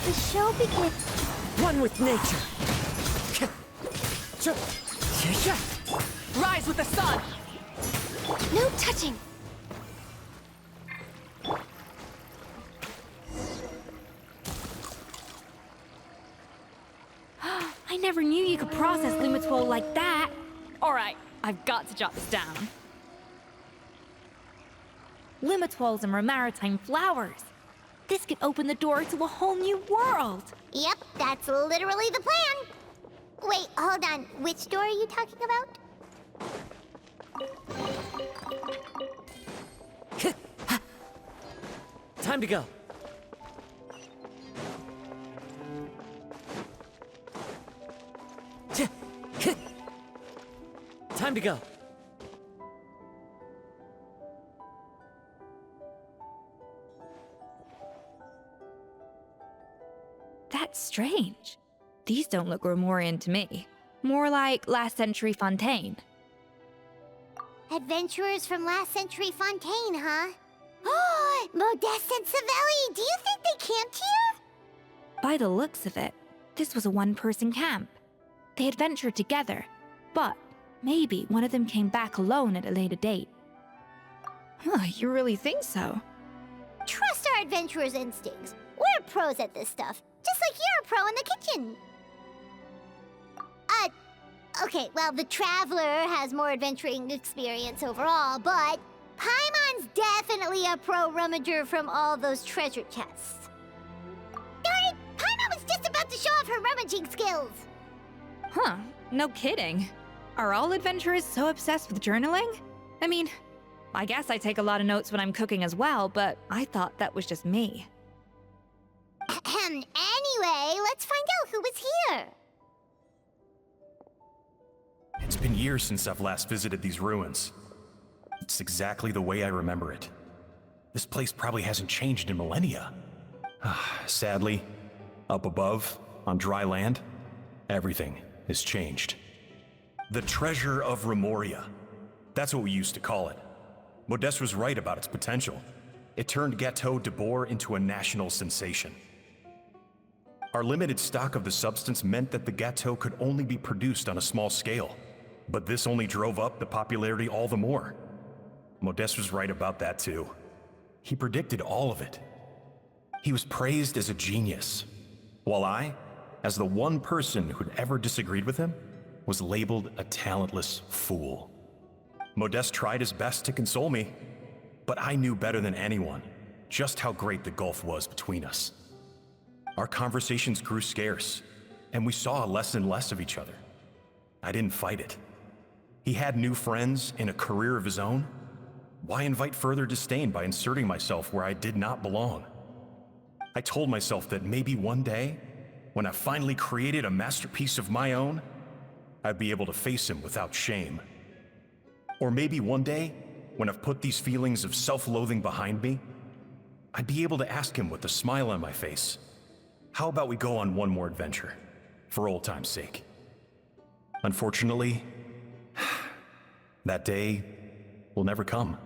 The show begins. One with nature. Rise with the sun! No touching! I never knew you could process Lumitwol like that. Alright, I've got to jot this down. Lumitwols and maritime flowers. This could open the door to a whole new world. Yep, that's literally the plan. Wait, hold on. Which door are you talking about? Time to go. Time to go. That's strange. These don't look Romorian to me. More like last century Fontaine. Adventurers from last century Fontaine, huh? Oh, Modeste and Savelli, do you think they camped here? By the looks of it, this was a one-person camp. They adventured together, but maybe one of them came back alone at a later date. Huh, you really think so? Trust our adventurers' instincts. We're pros at this stuff, just like you're a pro in the kitchen. Okay, well, the Traveler has more adventuring experience overall, but Paimon's definitely a pro rummager from all those treasure chests. Darn it! Paimon was just about to show off her rummaging skills! Huh, no kidding. Are all adventurers so obsessed with journaling? I mean, I guess I take a lot of notes when I'm cooking as well, but I thought that was just me. Anyway, let's find out who was here. It's been years since I've last visited these ruins. It's exactly the way I remember it. This place probably hasn't changed in millennia. Sadly, up above, on dry land, everything has changed. The treasure of Remoria. That's what we used to call it. Modeste was right about its potential. It turned Gâteau de Bourg into a national sensation. Our limited stock of the substance meant that the gâteau could only be produced on a small scale. But this only drove up the popularity all the more. Modeste was right about that too. He predicted all of it. He was praised as a genius, while I, as the one person who'd ever disagreed with him, was labeled a talentless fool. Modeste tried his best to console me, but I knew better than anyone just how great the gulf was between us. Our conversations grew scarce, and we saw less and less of each other. I didn't fight it. He had new friends and a career of his own. Why invite further disdain by inserting myself where I did not belong? I told myself that maybe one day, when I finally created a masterpiece of my own, I'd be able to face him without shame. Or maybe one day, when I've put these feelings of self-loathing behind me, I'd be able to ask him with a smile on my face, how about we go on one more adventure, for old time's sake? Unfortunately, that day will never come.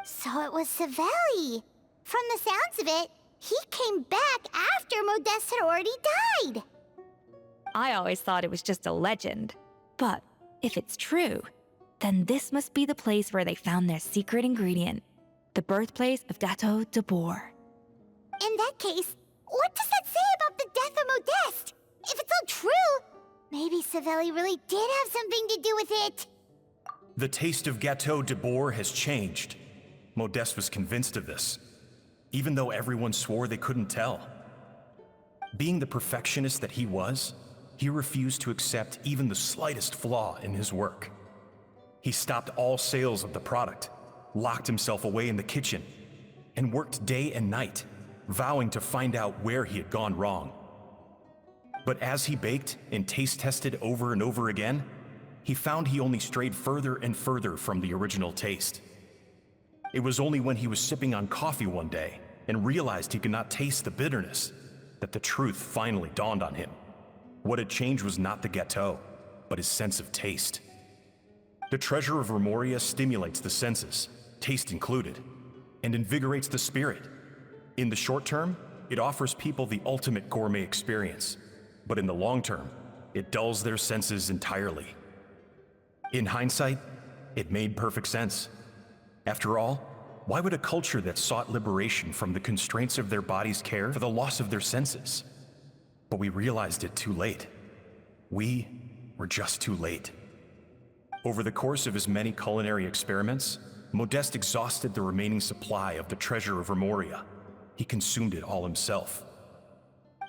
So it was Savelli. From the sounds of it, he came back after Modeste had already died. I always thought it was just a legend. But if it's true, then this must be the place where they found their secret ingredient, the birthplace of Gâteau de Bourg. In that case, what does that say about the death of Modeste? If it's all true, maybe Savelli really did have something to do with it. The taste of Gâteau de Bourg has changed. Modeste was convinced of this, even though everyone swore they couldn't tell. Being the perfectionist that he was, he refused to accept even the slightest flaw in his work. He stopped all sales of the product, locked himself away in the kitchen, and worked day and night, vowing to find out where he had gone wrong. But as he baked and taste tested over and over again, he found he only strayed further and further from the original taste. It was only when he was sipping on coffee one day and realized he could not taste the bitterness that the truth finally dawned on him. What had changed was not the gâteau, but his sense of taste. The treasure of Remoria stimulates the senses, taste included, and invigorates the spirit. In the short term, it offers people the ultimate gourmet experience, but in the long term, it dulls their senses entirely. In hindsight, it made perfect sense. After all, why would a culture that sought liberation from the constraints of their bodies care for the loss of their senses? But we realized it too late. We were just too late. Over the course of his many culinary experiments, Modeste exhausted the remaining supply of the treasure of Remoria. He consumed it all himself.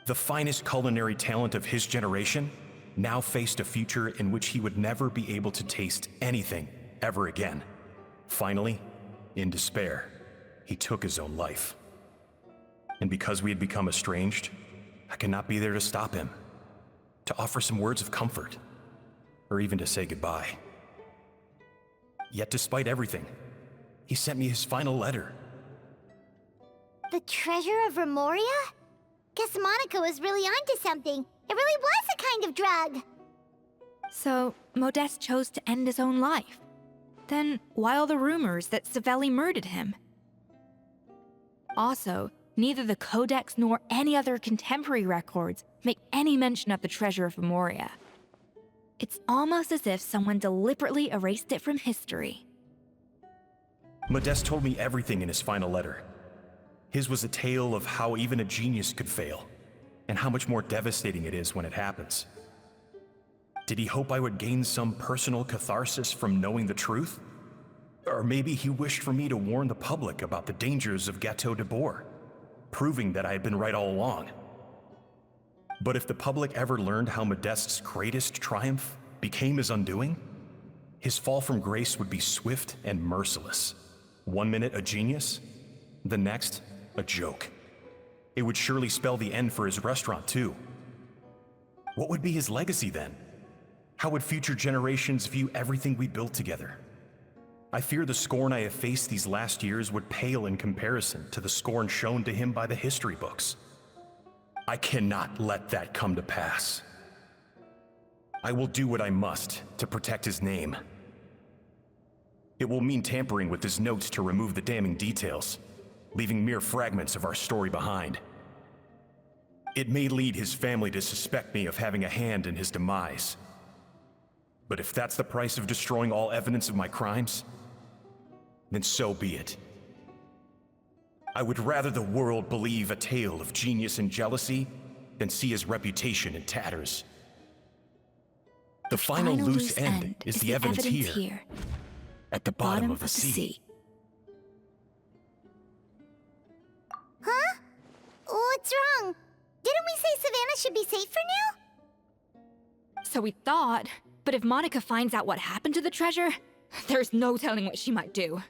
The finest culinary talent of his generation now faced a future in which he would never be able to taste anything ever again. Finally, in despair, he took his own life. And because we had become estranged, I could not be there to stop him, to offer some words of comfort, or even to say goodbye. Yet despite everything, he sent me his final letter. The treasure of Remoria? Guess Monica was really onto something. It really was a kind of drug. So, Modeste chose to end his own life. Then, why all the rumors that Savelli murdered him? Also, neither the Codex nor any other contemporary records make any mention of the treasure of Remoria. It's almost as if someone deliberately erased it from history. Modeste told me everything in his final letter. His was a tale of how even a genius could fail, and how much more devastating it is when it happens. Did he hope I would gain some personal catharsis from knowing the truth? Or maybe he wished for me to warn the public about the dangers of Gâteau de Bourg, proving that I had been right all along. But if the public ever learned how Modeste's greatest triumph became his undoing, his fall from grace would be swift and merciless. 1 minute a genius, the next a joke. It would surely spell the end for his restaurant too. What would be his legacy then? How would future generations view everything we built together? I fear the scorn I have faced these last years would pale in comparison to the scorn shown to him by the history books. I cannot let that come to pass. I will do what I must to protect his name. It will mean tampering with his notes to remove the damning details, leaving mere fragments of our story behind. It may lead his family to suspect me of having a hand in his demise. But if that's the price of destroying all evidence of my crimes, then so be it. I would rather the world believe a tale of genius and jealousy than see his reputation in tatters. The final loose end is the evidence here, at the bottom of the sea. Huh? What's wrong? Didn't we say Savannah should be safe for now? So we thought, but if Monica finds out what happened to the treasure, there's no telling what she might do.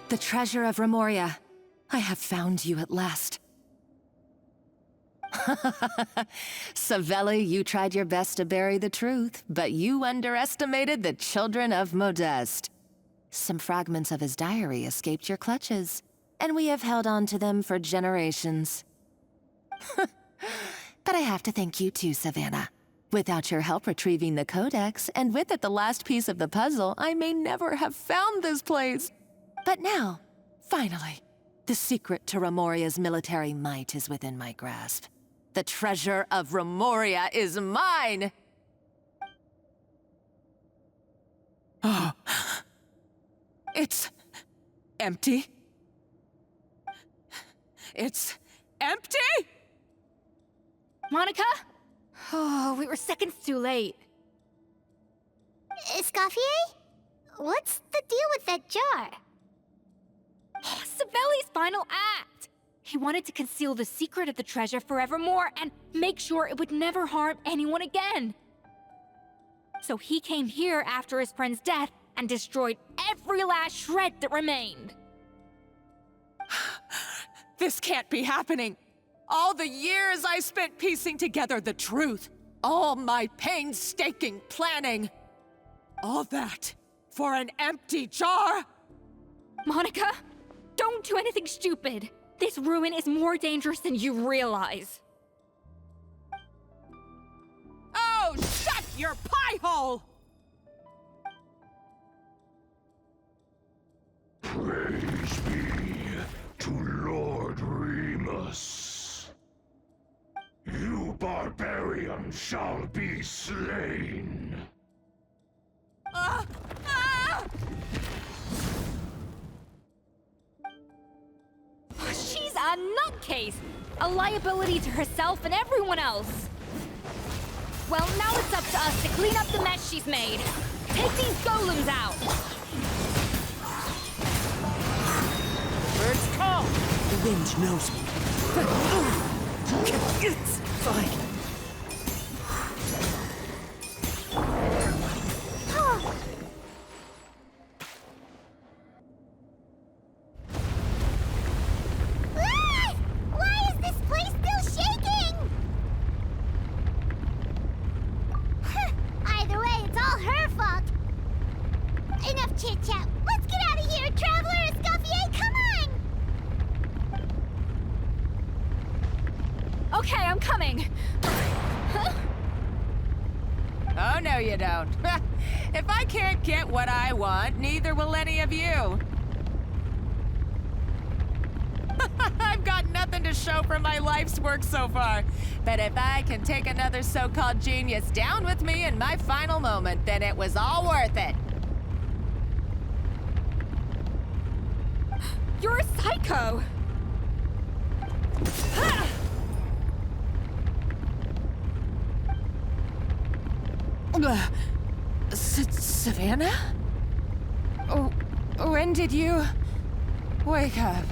The treasure of Remoria. I have found you at last. Savelli, you tried your best to bury the truth, but you underestimated the children of Modeste. Some fragments of his diary escaped your clutches, and we have held on to them for generations. But I have to thank you too, Savannah. Without your help retrieving the Codex, and with it the last piece of the puzzle, I may never have found this place. But now, finally, the secret to Remoria's military might is within my grasp. The treasure of Remoria is mine! Oh. It's empty. It's empty? Monica? Oh, we were seconds too late. Escoffier? What's the deal with that jar? Savelli's final act! He wanted to conceal the secret of the treasure forevermore and make sure it would never harm anyone again. So he came here after his friend's death and destroyed every last shred that remained. This can't be happening. All the years I spent piecing together the truth. All my painstaking planning. All that for an empty jar? Monica, don't do anything stupid. This ruin is more dangerous than you realize. Oh, shut your pie hole! Praise be to Lord Remus. You barbarian shall be slain. She's a nutcase! A liability to herself and everyone else! Well, now it's up to us to clean up the mess she's made. Take these golems out! Birds call! The wind knows me. It's fine. Why is this place still shaking? Either way, it's all her fault. Enough chit-chat. Let's get out of here, Traveler Escoffier, come on! Okay, I'm coming. Oh, no you don't. If I can't get what I want, neither will any of you. I've got nothing to show for my life's work so far. But if I can take another so-called genius down with me in my final moment, then it was all worth it. You're a psycho! Savannah? Oh, when did you wake up?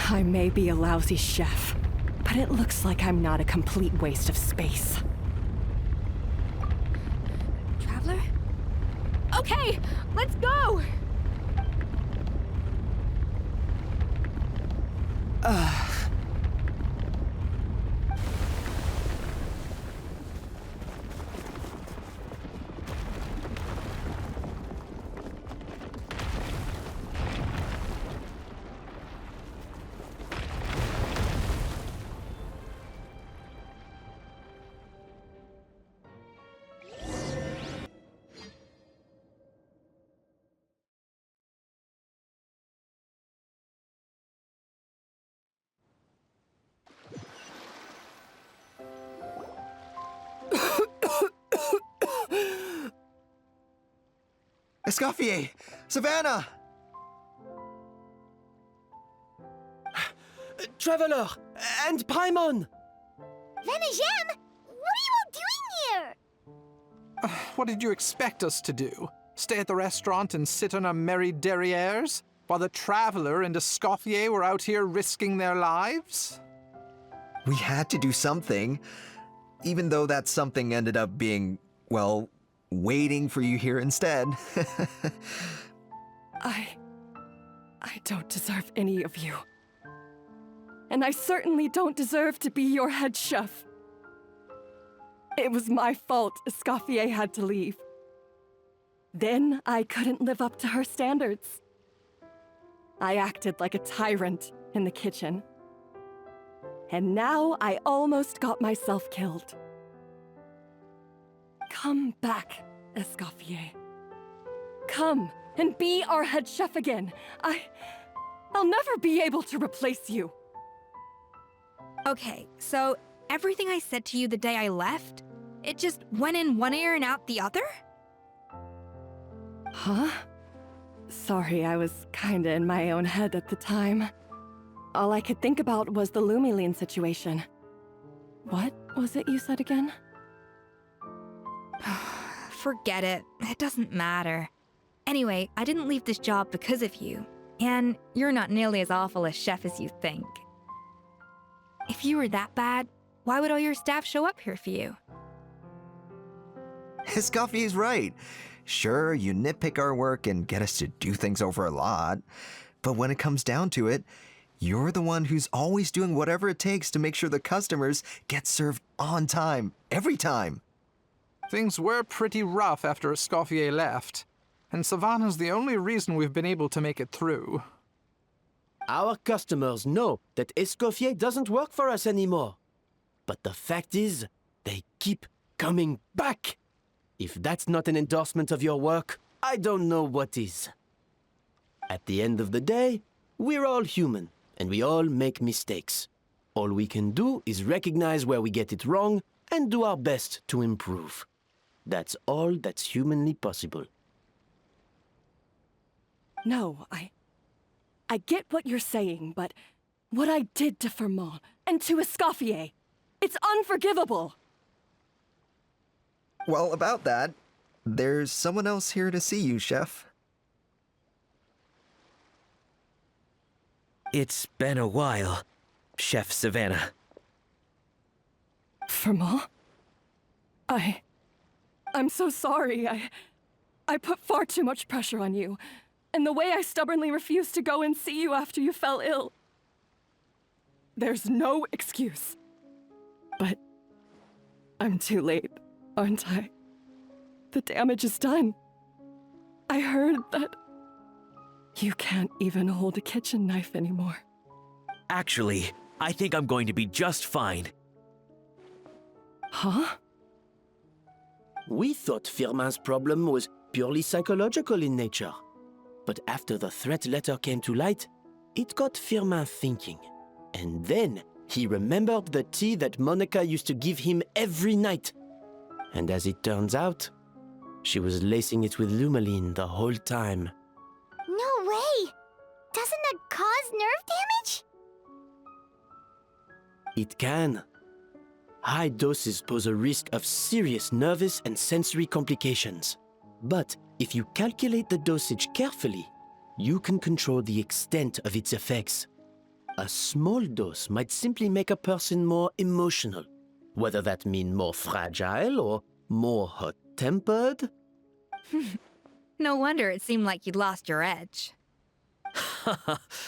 I may be a lousy chef, but it looks like I'm not a complete waste of space. Traveler? Okay, let's go! Escoffier! Savannah! Traveler! And Paimon! Venegem, what are you all doing here? What did you expect us to do? Stay at the restaurant and sit on our merry derrieres? While the Traveler and Escoffier were out here risking their lives? We had to do something, even though that something ended up being, well, waiting for you here instead. I don't deserve any of you. And I certainly don't deserve to be your head chef. It was my fault Escoffier had to leave. Then I couldn't live up to her standards. I acted like a tyrant in the kitchen. And now I almost got myself killed. Come back, Escoffier. Come and be our head chef again. I'll never be able to replace you. Okay, so everything I said to you the day I left, it just went in one ear and out the other? Huh? Sorry, I was kinda in my own head at the time. All I could think about was the Lumiline situation. What was it you said again? Forget it. It doesn't matter. Anyway, I didn't leave this job because of you. And you're not nearly as awful a chef as you think. If you were that bad, why would all your staff show up here for you? Escoffier's right. Sure, you nitpick our work and get us to do things over a lot, but when it comes down to it, you're the one who's always doing whatever it takes to make sure the customers get served on time, every time. Things were pretty rough after Escoffier left, and Savannah's the only reason we've been able to make it through. Our customers know that Escoffier doesn't work for us anymore. But the fact is, they keep coming back. If that's not an endorsement of your work, I don't know what is. At the end of the day, we're all human, and we all make mistakes. All we can do is recognize where we get it wrong and do our best to improve. That's all that's humanly possible. No, I get what you're saying, but what I did to Firmin and to Escoffier, it's unforgivable! Well, about that, there's someone else here to see you, Chef. It's been a while, Chef Savannah. Firmin? I'm so sorry. I put far too much pressure on you. And the way I stubbornly refused to go and see you after you fell ill. There's no excuse. But I'm too late, aren't I? The damage is done. I heard that you can't even hold a kitchen knife anymore. Actually, I think I'm going to be just fine. Huh? We thought Firmin's problem was purely psychological in nature. But after the threat letter came to light, it got Firmin thinking. And then he remembered the tea that Monica used to give him every night. And as it turns out, she was lacing it with Lumaline the whole time. No way! Doesn't that cause nerve damage? It can. High doses pose a risk of serious nervous and sensory complications. But if you calculate the dosage carefully, you can control the extent of its effects. A small dose might simply make a person more emotional, whether that means more fragile or more hot-tempered. No wonder it seemed like you'd lost your edge.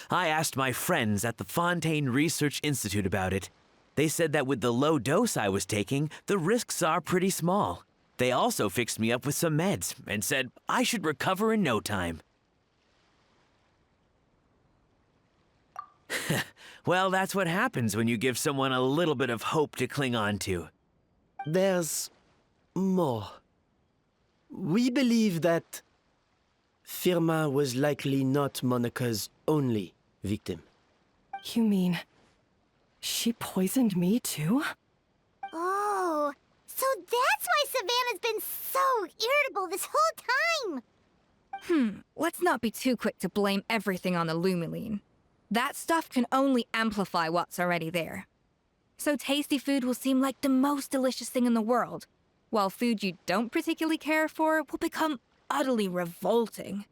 I asked my friends at the Fontaine Research Institute about it. They said that with the low dose I was taking, the risks are pretty small. They also fixed me up with some meds and said I should recover in no time. Well, that's what happens when you give someone a little bit of hope to cling on to. There's more. We believe that Firmin was likely not Monica's only victim. You mean she poisoned me too? Oh, so that's why Savannah's been so irritable this whole time! Let's not be too quick to blame everything on the Lumaline. That stuff can only amplify what's already there. So tasty food will seem like the most delicious thing in the world, while food you don't particularly care for will become utterly revolting.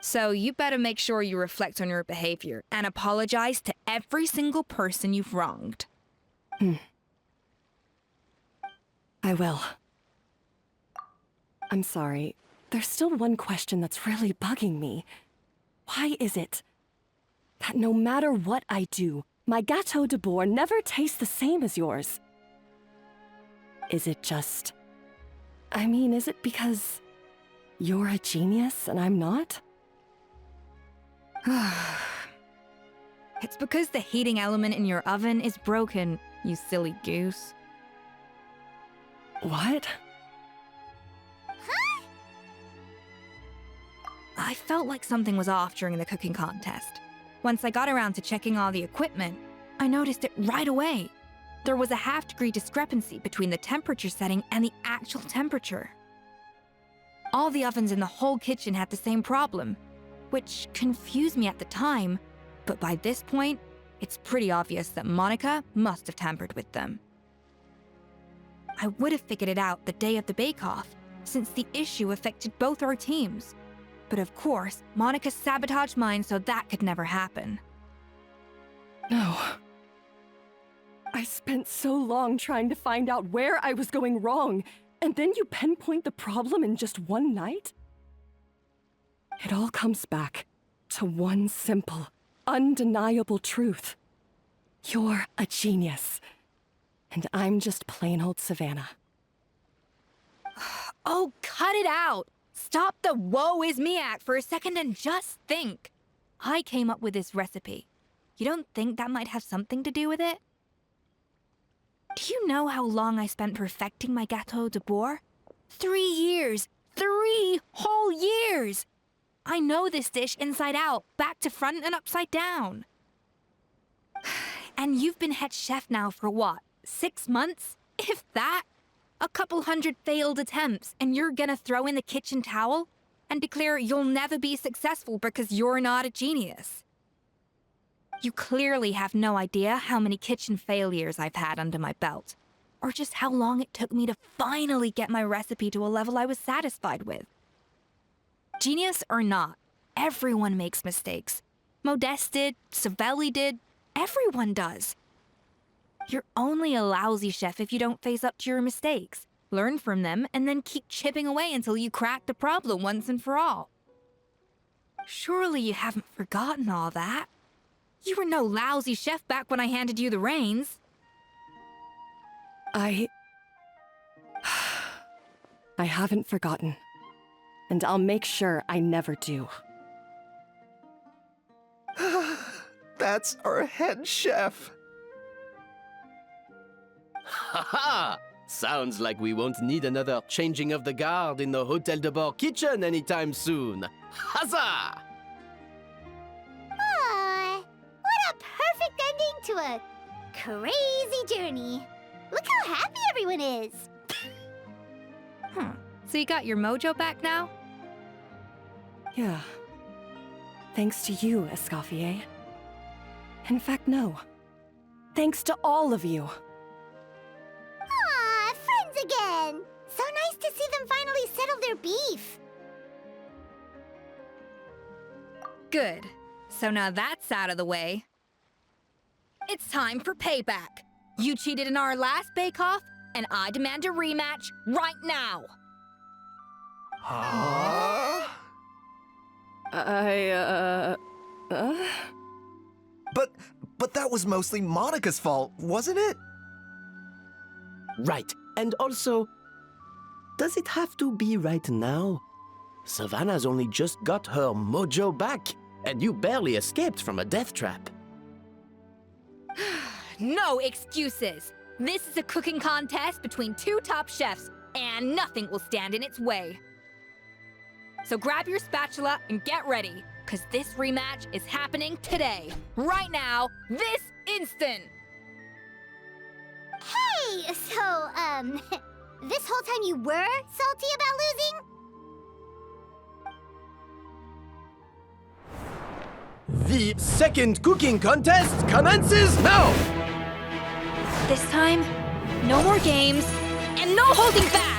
So you better make sure you reflect on your behavior and apologize to every single person you've wronged. I will. I'm sorry. There's still one question that's really bugging me. Why is it that no matter what I do, my Gâteau de Bourg never tastes the same as yours? Is it just... is it because you're a genius and I'm not? It's because the heating element in your oven is broken, you silly goose. What? Huh? I felt like something was off during the cooking contest. Once I got around to checking all the equipment, I noticed it right away. There was a half-degree discrepancy between the temperature setting and the actual temperature. All the ovens in the whole kitchen had the same problem, which confused me at the time, but by this point, it's pretty obvious that Monica must have tampered with them. I would have figured it out the day of the bake-off, since the issue affected both our teams. But of course, Monica sabotaged mine so that could never happen. No. I spent so long trying to find out where I was going wrong, and then you pinpoint the problem in just one night? It all comes back to one simple, undeniable truth. You're a genius, and I'm just plain old Savannah. Oh, cut it out! Stop the woe is me act for a second and just think. I came up with this recipe. You don't think that might have something to do with it? Do you know how long I spent perfecting my gâteau de bois? 3 years! 3 whole years! I know this dish inside out, back to front and upside down. And you've been head chef now for what, 6 months? If that? A couple hundred failed attempts, and you're gonna throw in the kitchen towel and declare you'll never be successful because you're not a genius. You clearly have no idea how many kitchen failures I've had under my belt, or just how long it took me to finally get my recipe to a level I was satisfied with. Genius or not, everyone makes mistakes. Modeste did, Savelli did, everyone does. You're only a lousy chef if you don't face up to your mistakes, learn from them, and then keep chipping away until you crack the problem once and for all. Surely you haven't forgotten all that. You were no lousy chef back when I handed you the reins. I haven't forgotten, and I'll make sure I never do. That's our head chef. Ha! Sounds like we won't need another changing of the guard in the Hotel de Bord kitchen anytime soon. Huzzah! Aw, what a perfect ending to a crazy journey. Look how happy everyone is. So you got your mojo back now? Yeah. Thanks to you, Escoffier. In fact, no. Thanks to all of you. Aw, friends again. So nice to see them finally settle their beef. Good. So now that's out of the way. It's time for payback. You cheated in our last bake-off, and I demand a rematch right now. Huh? But that was mostly Monica's fault, wasn't it? Right, and also, does it have to be right now? Savannah's only just got her mojo back, and you barely escaped from a death trap. No excuses. This is a cooking contest between 2 top chefs, and nothing will stand in its way. So grab your spatula and get ready, because this rematch is happening today, right now, this instant. Hey, so, this whole time you were salty about losing? The second cooking contest commences now! This time, no more games, and no holding back!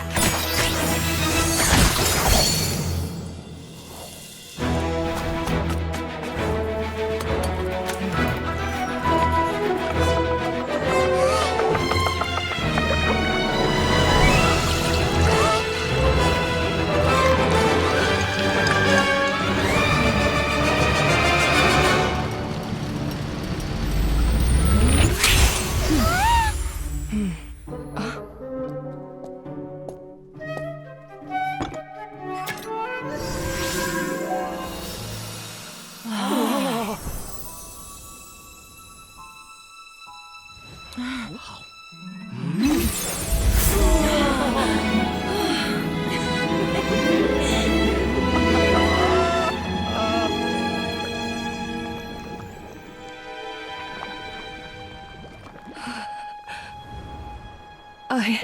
I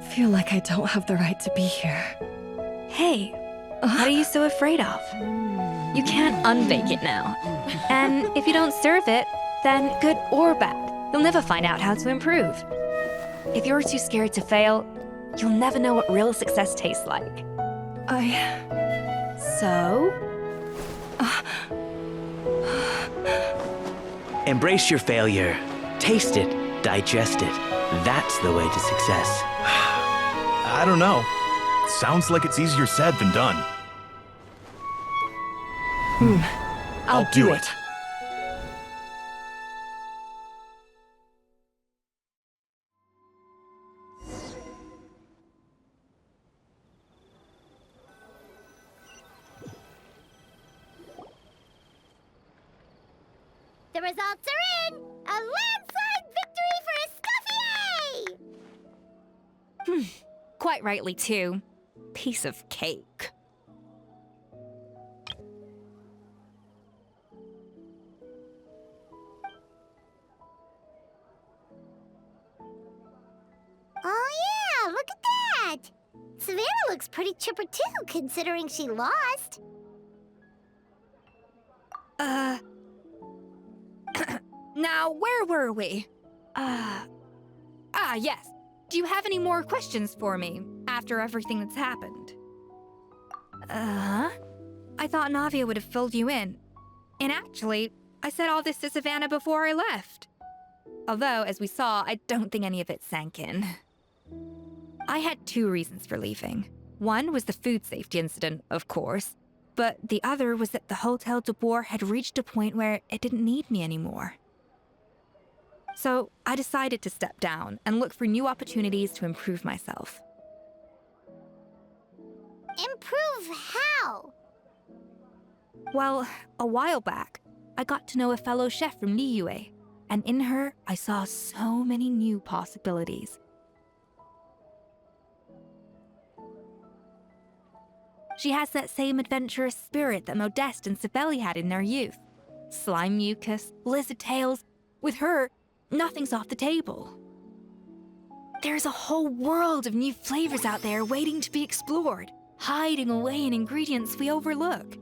feel like I don't have the right to be here. Hey, what are you so afraid of? You can't unbake it now. And if you don't serve it, then good or bad, you'll never find out how to improve. If you're too scared to fail, you'll never know what real success tastes like. So? Embrace your failure. Taste it. Digest it. That's the way to success. I don't know. Sounds like it's easier said than done. I'll do it. The results are in! A landslide victory for Escoffier! Quite rightly, too. Piece of cake. Oh yeah, look at that! Savannah looks pretty chipper too, considering she lost. Now, where were we? Yes. Do you have any more questions for me after everything that's happened? I thought Navia would have filled you in. And actually, I said all this to Savannah before I left. Although, as we saw, I don't think any of it sank in. I had 2 reasons for leaving. One was the food safety incident, of course, but the other was that the Hotel de Boer had reached a point where it didn't need me anymore. So I decided to step down and look for new opportunities to improve myself. Improve how? Well, a while back, I got to know a fellow chef from Liyue, and in her, I saw so many new possibilities. She has that same adventurous spirit that Modeste and Savelli had in their youth. Slime mucus, lizard tails. With her, nothing's off the table. There's a whole world of new flavors out there waiting to be explored, hiding away in ingredients we overlook.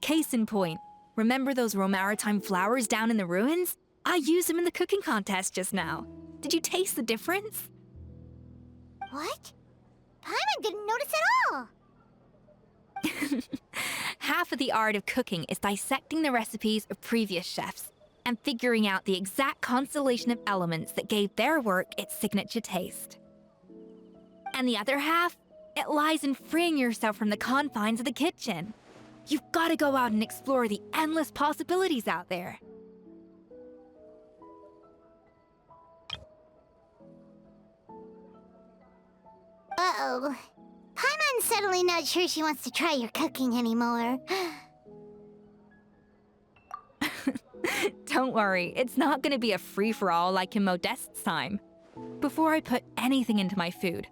Case in point, remember those Romaritime flowers down in the ruins? I used them in the cooking contest just now. Did you taste the difference? What? Paimon didn't notice at all! Half of the art of cooking is dissecting the recipes of previous chefs and figuring out the exact constellation of elements that gave their work its signature taste. And the other half, it lies in freeing yourself from the confines of the kitchen. You've got to go out and explore the endless possibilities out there. Uh-oh. Paimon's suddenly not sure she wants to try your cooking anymore. Don't worry, it's not going to be a free-for-all like in Modeste's time. Before I put anything into my food,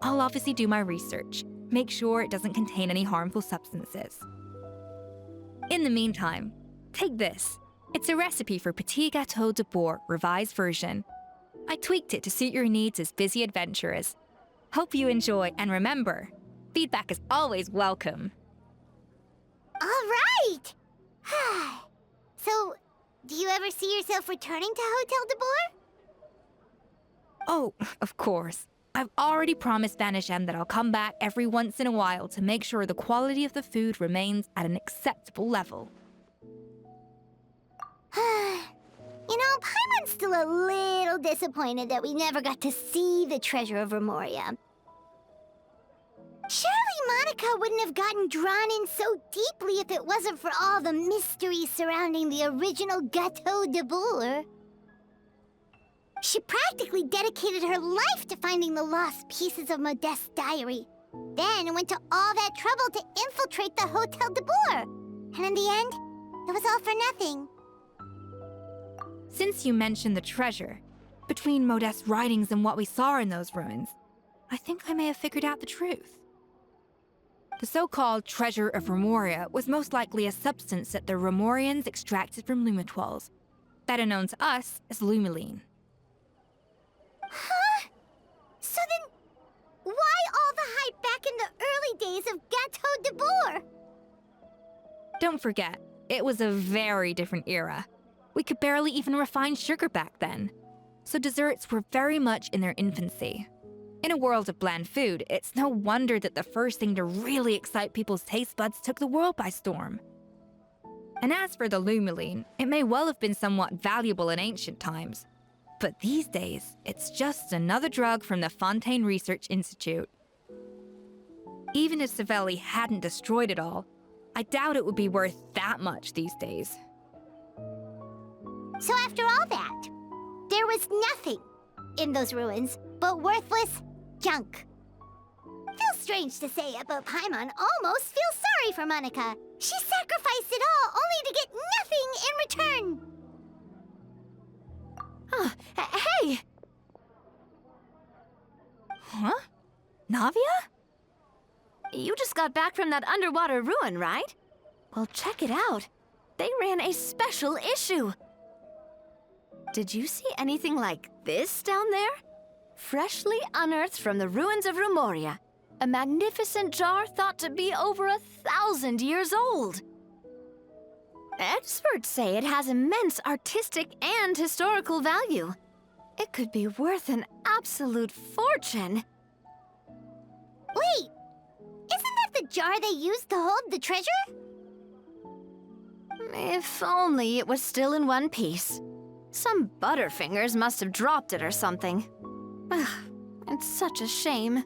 I'll obviously do my research, make sure it doesn't contain any harmful substances. In the meantime, take this. It's a recipe for Petit Gâteau de Boer, revised version. I tweaked it to suit your needs as busy adventurers. Hope you enjoy, and remember, feedback is always welcome. All right! So, do you ever see yourself returning to Hotel de Boer? Oh, of course. I've already promised Vanishem that I'll come back every once in a while to make sure the quality of the food remains at an acceptable level. You know, Paimon's still a little disappointed that we never got to see the treasure of Remoria. Surely Monica wouldn't have gotten drawn in so deeply if it wasn't for all the mystery surrounding the original Gâteau de Boer. She practically dedicated her life to finding the lost pieces of Modeste's diary, then went to all that trouble to infiltrate the Hotel de Boer. And in the end, it was all for nothing. Since you mentioned the treasure, between Modeste's writings and what we saw in those ruins, I think I may have figured out the truth. The so-called treasure of Remoria was most likely a substance that the Remorians extracted from Lumitoiles, better known to us as Lumiline. Huh? So then, why all the hype back in the early days of Gâteau de Boer? Don't forget, it was a very different era. We could barely even refine sugar back then, so desserts were very much in their infancy. In a world of bland food, it's no wonder that the first thing to really excite people's taste buds took the world by storm. And as for the Lumeline, it may well have been somewhat valuable in ancient times. But these days, it's just another drug from the Fontaine Research Institute. Even if Savelli hadn't destroyed it all, I doubt it would be worth that much these days. So after all that, there was nothing in those ruins but worthless junk. Feels strange to say it, but Paimon almost feels sorry for Monica. She sacrificed it all only to get nothing in return. Oh, hey! Huh? Navia? You just got back from that underwater ruin, right? Well, check it out. They ran a special issue. Did you see anything like this down there? Freshly unearthed from the ruins of Rumoria. A magnificent jar thought to be over 1,000 years old. Experts say it has immense artistic and historical value. It could be worth an absolute fortune. Wait! Isn't that the jar they used to hold the treasure? If only it was still in one piece. Some butterfingers must have dropped it or something. Ugh, it's such a shame.